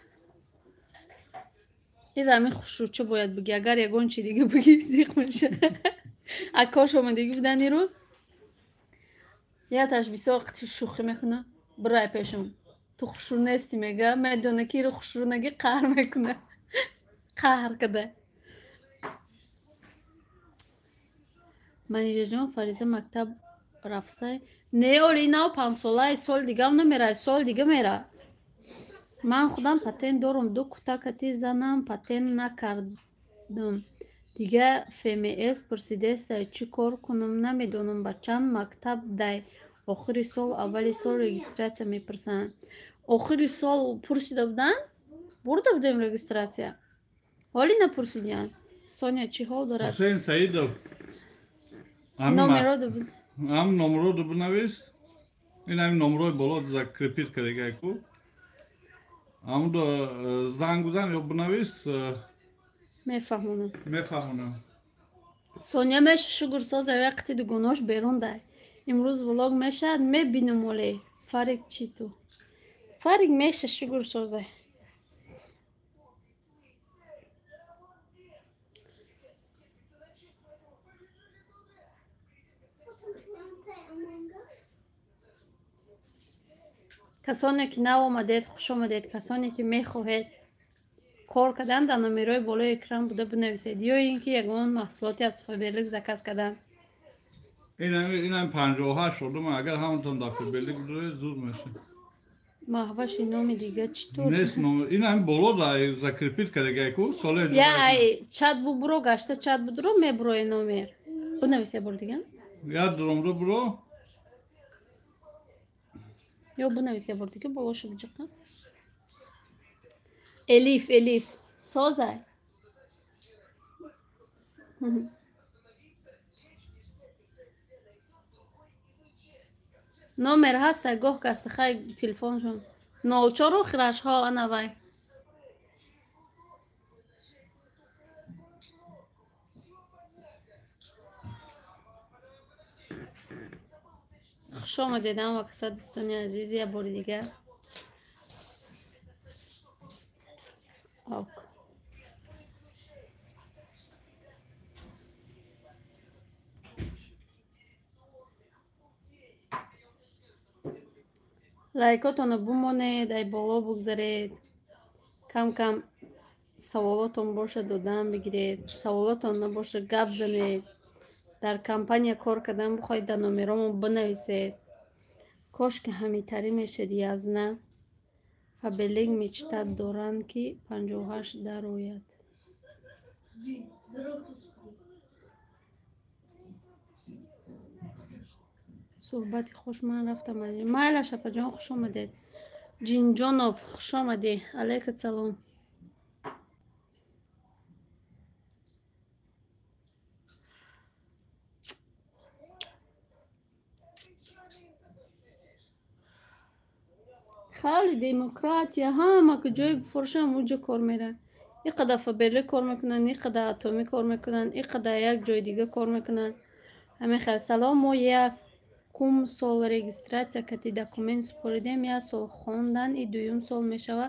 این رمی خوشروچه باید بگی اگر یکون چی دیگه بگی سیخ میشه اکاش آمدگی بودن این روز یه تاش بسیار قطعی شوخی میکنه برای پیشون تو خوشرو نیستی میگه میدونه که رو خوشرو نگی قهر میکنه قهر کده منیجه جون فریزه مکتب رفته نه اولی نه 5 ساله سال دیگه هم نمیره سال دیگه میره من خودم پتن دارم 2 کتاکتی زنم پتن نکردم دیگه FMS پرسیده است چی کار کنم نمیدونم بچم مکتب دای آخری سال اولی سال رجیستراسیا میپرسن آخری سال پرسیده بودن برده بودیم رجیستراسیا حالی نپرسیدین سونیا چی حال دارد حسین سعیدов номеро بود هم номеро رو بنویس این همین номероی بالا закрепит کردگی همون دو زنگ بزن یا بنویس میفهمونم سونیا میشه شگر ساز وقتی دو گناش بیرون ده امروز ولاگ میشد میبینم ولی فرق چی تو فرق میشه شگر سازه کسانی که نو آمدید خوش آمدید کسانی که میخواهید کار کردن در نمرای بالای اکران بوده بنویسید یا اینکه یگان محصولاتی از فبرلیک زکس کردن این هم 58 شده من اگر همونتون در فبرلیک بده زود میشه محوش نام دیگه چطور نیست این هم بالا در закрепит کردگی کو سال یا ای چت بو برو گشته چت بو درو میبروی نامر بنویسه بر دیگه یا درم رو برو یا بنویسه بر دیگه بالاش بجقه الیف سازه نامر هست گوه کست خیلی تلفن شون 04 آخرش ها انوای خوش آمدید هم و کسا دوستانی عزیزی یه باری دیگه آک لایکاتونو بمونید ای بالا بگذارید کم کم سوالاتون باشه دادن بگیرید سوالاتون نباشه گپ زنید در کمپانی کار کردن بخواید در نامرامون بنویسید کاش که همیتری میشد از نه فبرلیک میچتد دارن که 58 در آید صحبتی خوش من رفتم مایلا شپا جان خوش آمدید جینجانوف خوش آمدی علیکم سلام خیلی دموکراتیا همه که جای بفروشن اونجا کار میره اینقدر فبرلیک کار میکنن اینقدر اتمی کار میکنن اینقدر یک جای دیگه کار میکنن همه خیلی سلام ما یک کم سال رجیستراسیا کتی دکومنت سپردیم یک سال خواندن این دویم سال میشوه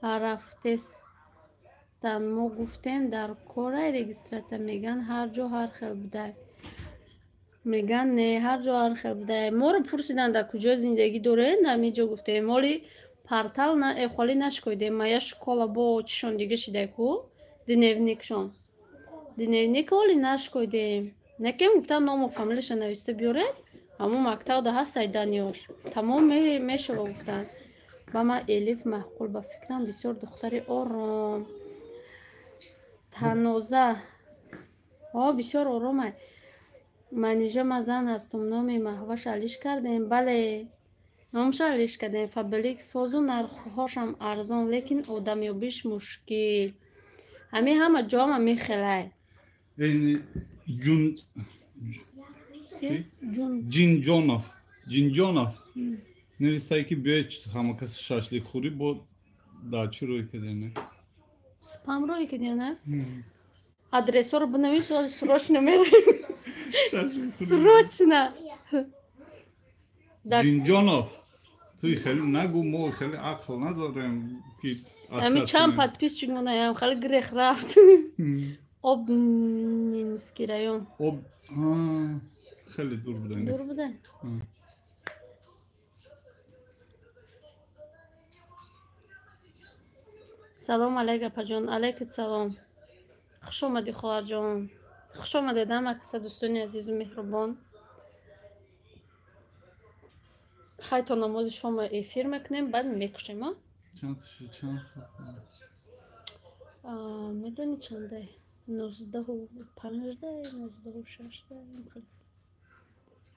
رفتستن ما گفتیم در کار رجیستراسیا میگن هر جا هر خیل بوده میگن نه هر جا هر خیل بوده ما رو پرسیدن در کجا زندگی داره نمیجا گفتیم مالی پرتل نه اخوالی نشکویدیم ما یا شکالا با چشون دیگه شده کو دنیونیکشون دنیونیک اولی نشکویدیم نکیم گفتن نام و فامیلش نویسته بیارید همون مکتب ده هست ایدانیوش تمام میشه گفتن و من الیف محقول با فکرم بسیار دختری آرام تنازع بسیار آرامه. من اینجا مزن هستم نام محوش علیش کردیم. بله نامش علیش کردیم. فبلیک سازو نرخوهاش هم ارزان لیکن آدمیابیش مشکل. همه جا هم میخله. این جینجونوف نویسته که بیاید همه کسی شاشلیک خوری با داچی روی کده نه سپام روی کده نه آدرسو رو بنویش سروچنه میریم سروچنه جینجونوف توی خیلی نگو ما خیلی عقل نداریم که همین چند پادپیس چگونه هم خیلی گریخ رفت Obninski rayon. Xeyli dur bu da. Dur bu da. سلام علیک اپا جان. علیک سلام. خوش آمدی خواهر جان. خوش آمده دم اکسا دوستانی عزیز و مهربان. خیلی تا نماز شما افیر میکنیم بعد میکشیم ها. چند میدونی چنده؟ 19 و 15 19 و 16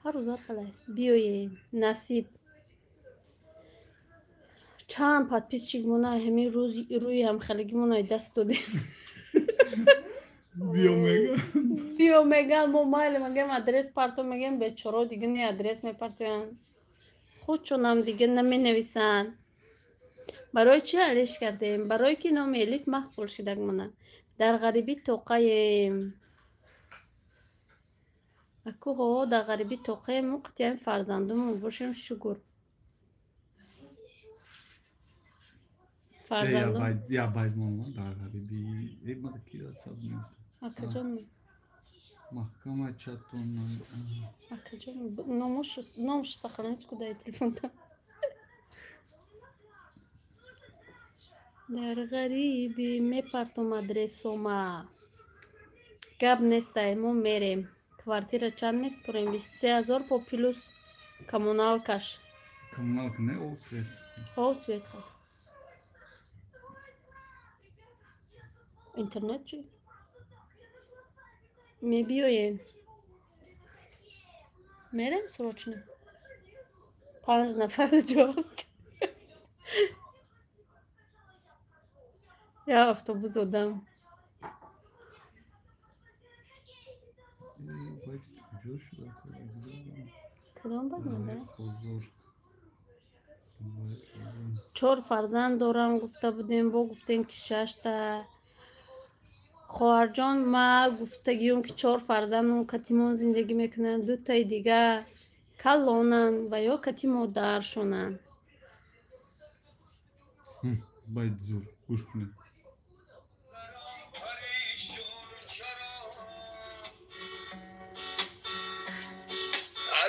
هر روز خاله بیاین نصیب چند پادپیس چیگمونه همین روز روی هم خالگیمونه دست داده بیو میگم موبایل میگم آدرس پارتو میگم به چرا دیگه نه آدرس میپرتن خودشونم دیگه نمی نویسن. برای چی علیش کردیم؟ برای که نام الیف محفول شده گمونه. در غریبی توقعیم اکو ها در غریبی توقعیم مقتیم فرزندمون باشیم شکر فرزندم یا باید ماما در غریبی ای مدکی را ساد نیست اکا جان محکمه چطور اکا جان نامش سخرانیت کدای تلفون تا در غریبی میپرتم ادرسوما گب نیسته ما میریم کوارتیر چند میسپریم 23,000 پا پلوس کمونال کش کمونال که نه اوسویت اوسویت خواه اینترنت چی؟ می بیاین میریم سروچنه 5 نفر جاست یا افتوبوس دادم کدام باید میده؟ 4 فرزند دارم گفته بودیم با گفتیم که 6 تا خواهر جان ما گفتگیم که 4 فرزند اون کتیمون زندگی میکنن 2 تای دیگه کلانن و یا کتیمو در شونن باید زور گوش کنید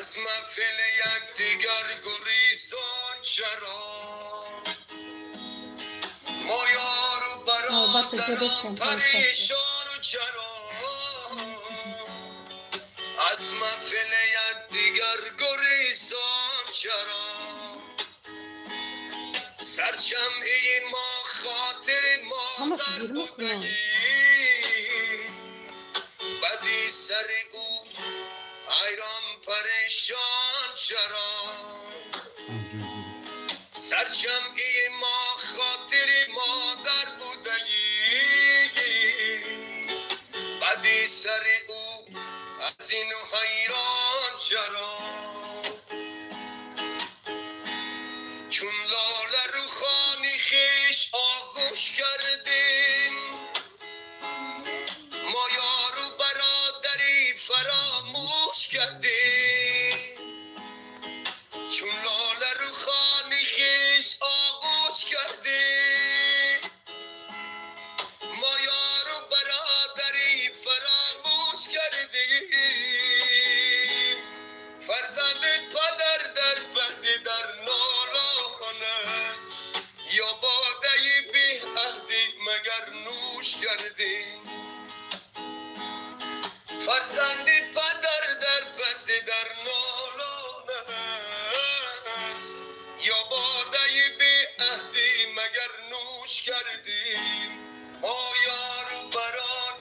از محفل یک دیگر گریزان چرا ما یار و برادران پریشان چرا از محفل یک دیگر گریزان چرا سرجمعی ما خاطر ما در بودگی بدی سر او ایران پریشان چرا سرجمعی ما خاطر مادر بودگی بدی سر او از این حیران چرا چون لاله رو خانی خیش آغوش کردیم ما یار و برادری فراموش کردیم چون لاله رو خانی خیش آغوش کردیم ما یار و برادری فراموش کردیم فرزند پدر در پس در نالان است یا باده بی عهدی مگر نوش کردیم فرزند پدر در پس در نالان است یا باده بی عهدی مگر نوش کردیم ما یار و برادر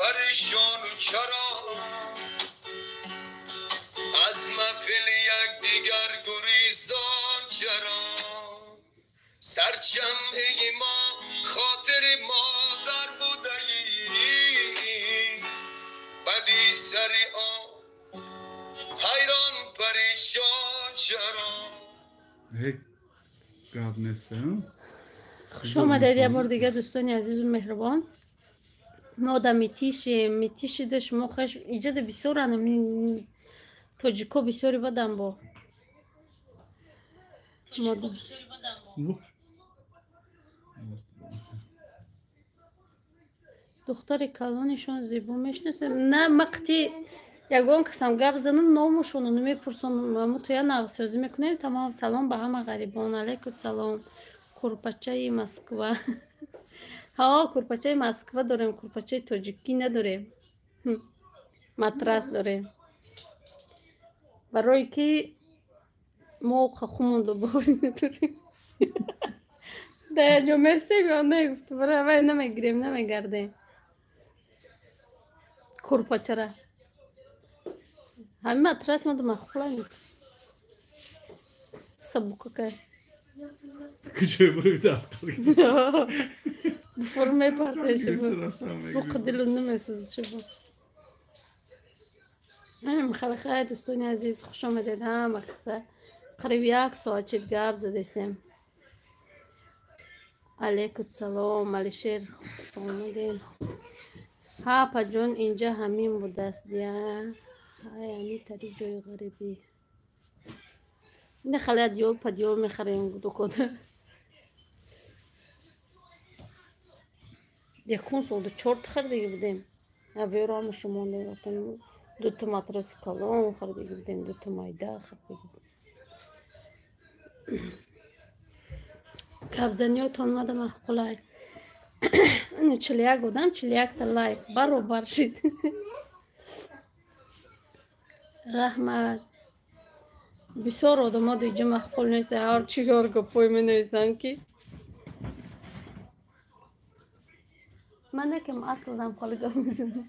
پریشان و چرا از محفل یک دیگر گریزان چرا سرچمه ما خاطر مادر بودگی بدی سر آن حیران پریشان چرا هیک گاب نیستم خوش آمدید یه بار دیگه دوستان عزیز و مهربان. ما آدم میتیشیده شما خوش ایجاد بسیار هنم توجیکو بسیاری بدم با مادم دختر کلانشون زیبا میشناسم نه مقتی یگان کسم گپ زنم نامشون رو نمیپرسونم اما توی نغسازی میکنیم تمام سلام به همه غریبان علیکم سلام کورپاچه مسکوا ها کورپاچه مسکوا داریم کورپاچه تاجیکی نداریم مطرس داریم برای که ما خمون دو باری نداریم ده جو مرسی بیان نگفت برای اوه نمیگیریم نمیگردیم کورپاچه را همین مطرس ما دو مخوله سبوکو که کجای بروی داد فرمه پرتش بو قدلو نمیسوز شبو من خیلی دوستانی عزیز خوش آمدید هم قریب یک ساعت چید گپ زدستیم علیکم سلام علیشیر خوش آمدین ها پجون اینجا همین بود است دیگه یعنی تری جای غریبی نه خیلی دیول پدیول میخریم دو کده یک خون سولده چورت خریده بودیم اوی را هم شما نگفتم دو تا مطرس کلان خریده بودیم دو تا مایده خریده بودیم کبزنیاتان مده محقوله اینو 41 بودم 41 تا لایک برابر شد رحمت بسیار آدم ها دیگه محقول نیست هر چیکار گپای می نویسن که من نکم اصلا دم خالی گپ میزنم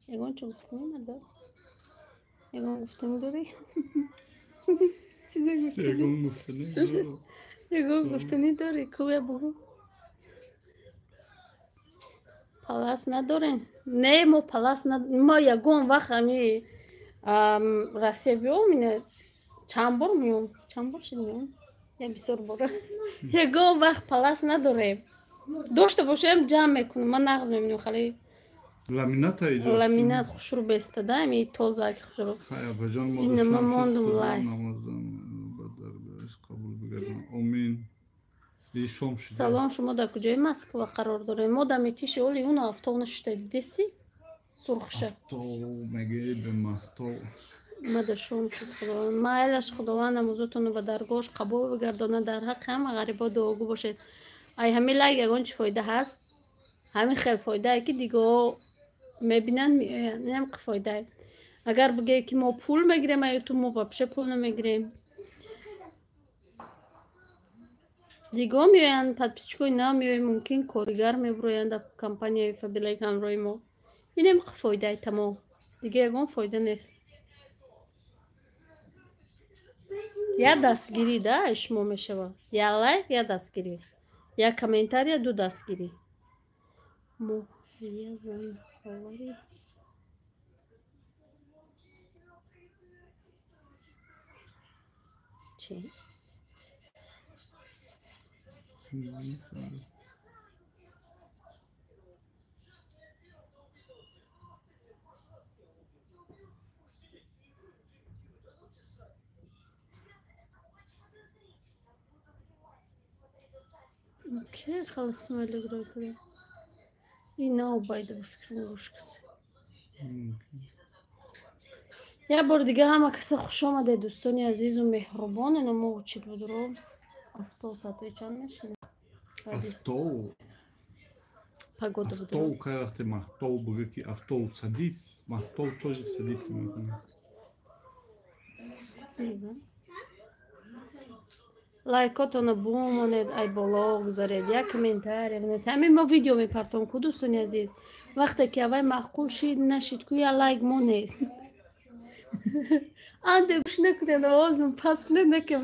یگان چه گفتنی ندار یگان گفتنی داری چیزی گفتنی یگان گفتنی داری یگان گفتنی داری کوه بگو پلاس ندارین نه ما پلاس ما یگان وقت همی رسیه بیام اینه چند بار میام چند بار شد میام یا بسیار باره یگان وقت پلاس نداریم داشته باشیم جمع میکنم من نقض میبینیم خیلی لامینات ایجاد لامینات خوش رو بستده همی تازه که خوش رو خیلی بجان ما اینه من داشتم ماندم خدا لای نمازم بدر برش قبول بگردم امین دیشم شده سلام شما در کجای مسکو قرار داریم ما در میتیش اولی اون هفته نشته دیسی سرخشه هفتو مگه به مهتو ما در شام شد خداوند ما ایلش خداوند موضوعتون رو به درگاهش قبول بگردانه در حق همه غریبا دعاگو باشید ای همین لایک یگان چی فایده هست همین خیلی فایده ای که دیگه میبینن نیم فایده ای اگر بگه که ما پول میگیریم یا تو ما وابشه پول نمیگیریم دیگه میوین پد پیچکوی نمیوین ممکن کارگر میبروین در کمپانی فابیلای همراه ما اینم فایده ای تمام دیگه یگان فایده نیست یا دستگیری ده شما میشه یا لایک یا دستگیری یا کامنتار یا دو دستگیری یه زن خواری چی؟ اوکی خلاص مالی گروه کنم این ناو باید بفکرم روش کسی یه بار دیگه همه کسی خوش آمده دوستانی عزیز و مهربان نمو چی بدرم افتو ساعتی چند میشه автоу погода автоу بدرم кай вақте маҳтов буге ки автоу садис маҳтов чоҷи садис мекунад лайкотона бумонед, ай боло гузаред, як комментария бинависед. Ҳамин мо видео мепартом ку дӯстони азиз. Вақте ки авай маъқул шид нашид ку я лайк монед. Анде гӯш накунед, овозм паст кунед, накем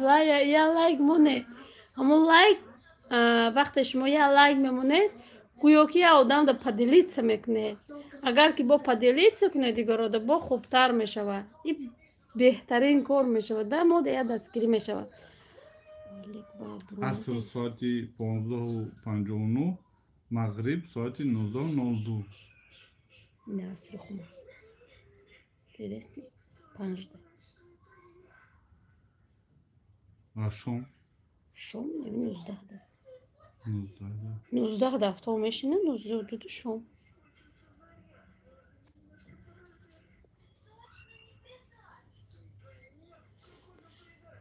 я лайк монед. Ҳамон лайк вақте шумо я лайк мемонед, гӯё ки я одамда поделиться мекунед. Агар ки бо поделиться кунед дигорода бо хубтар мешавад. И беҳтарин кор мешавад. Да мода я дастгирӣ мешавад. Аср соати 15:59, мағриб соати 19:02. Не аср хума. Дидести? 15. Ва шом? Шом не 19 да. 19. 19 да авто мешина, 19 шом.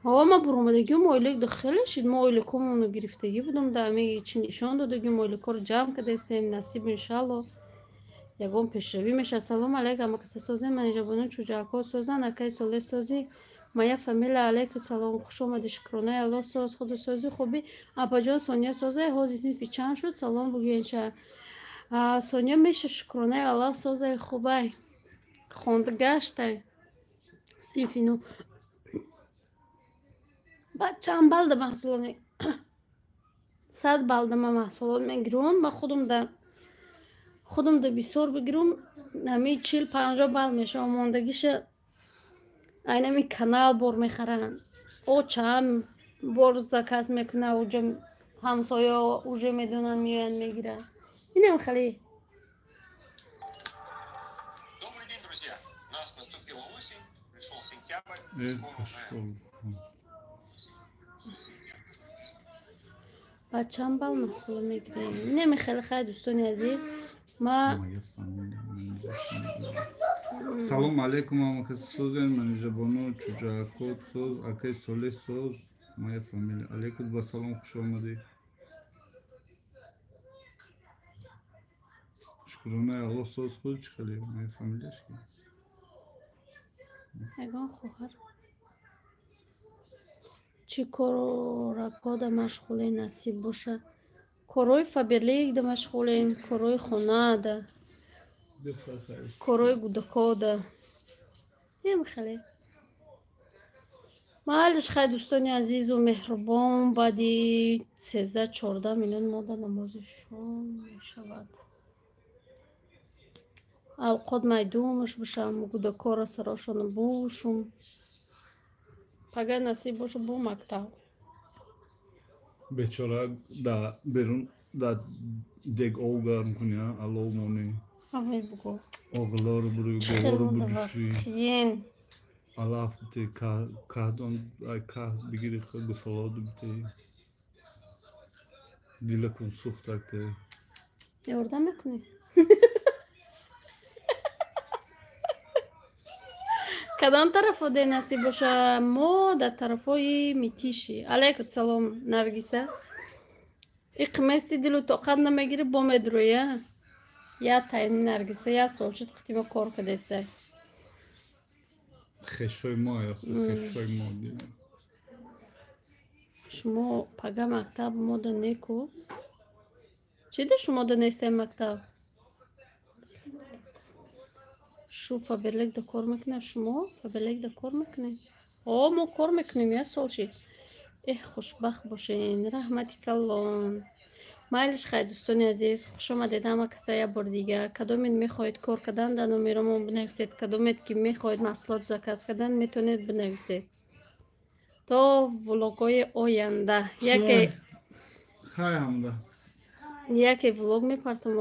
ма буромадагиам оилаи хеле шид. Мо оилакомону гирифтагӣ будам да амиги чи нишон додагим, оилакоро ҷамъ кардастем. Насиб иншалло ягон пешравӣ мешавад. Салом алейкум амакаса сози манижабону чуҷако созан акай соле сози моя фамилия алейкум салом хуш омади шукрона алло соз худу сози хуби апаҷон Соня созай ҳози синфи чанд шуд салом бугенша Соня меша шукрона алло созай хубай хонда гаштай синфи ну بعد چند balda mahsulot 100 balda من محصولات میگیرم با خودم ده بسیار بگیرم نمی 40-50 بال میشه ماندگیش اینمی کانال بار میخرن او چند بار زکاس میکنه اوجا همسایه اوجا میدونن میان میگیرن اینم خیلی Добрый день, друзья! У нас наступила осень, пришел сентябрь. با چند بال محصول میگیریم نمی خیلی خیلی دوستانی عزیز ما Салом алейкум амакаси созен манижабону чуҷаакот соз акай соле соз моя фамилия алейкум ба салом хуш омадед шукрона алло соз худ чиқали моя фамилияш ягон хоҳар чӣ коракода машғуле насиб боша корҳои фаберликда машғулем корҳои хонада корҳои гудакода ем хеле маҳалиш хай дӯстони азизу меҳрубон баъди 13-14 минут мода намози шом мешавад авқот майдумаш бошам гудакора сарошона бушум пага насиб боша бу мактаб бечора да берун да дег ов гарм куни алло мони авай буго оғлоро бури гоҳоро будуши қиен алафте каҳдон ай каҳ бигири гусолоду бите дилакум сухтакте ёрдам мекунӣ кадом тарафо де насиб боша мо дар тарафои митиши алейкум салом наргиса и қимеси дилу тоқат намегири бо медрӯя я тайни наргиса я солшид қитима кор кадестай хешои мо хешои мо шумо пага мактаб мода неку чӣ да шумо да нестем мактаб шу фаберлик да кор мекунем шумо фаберлик да кор мекунем о мо кор мекунем я солшид хушбахт бошен раҳматикаллон майлиш хай дӯстони азиз хуш омадед ҳама каса я бор дига кадомед мехоҳед кор кардан дар номеромон бинависед кадомед ки мехоҳед маҳсулот заказ кардан метавонед бинависед то влогҳои оянда яке влог мепартам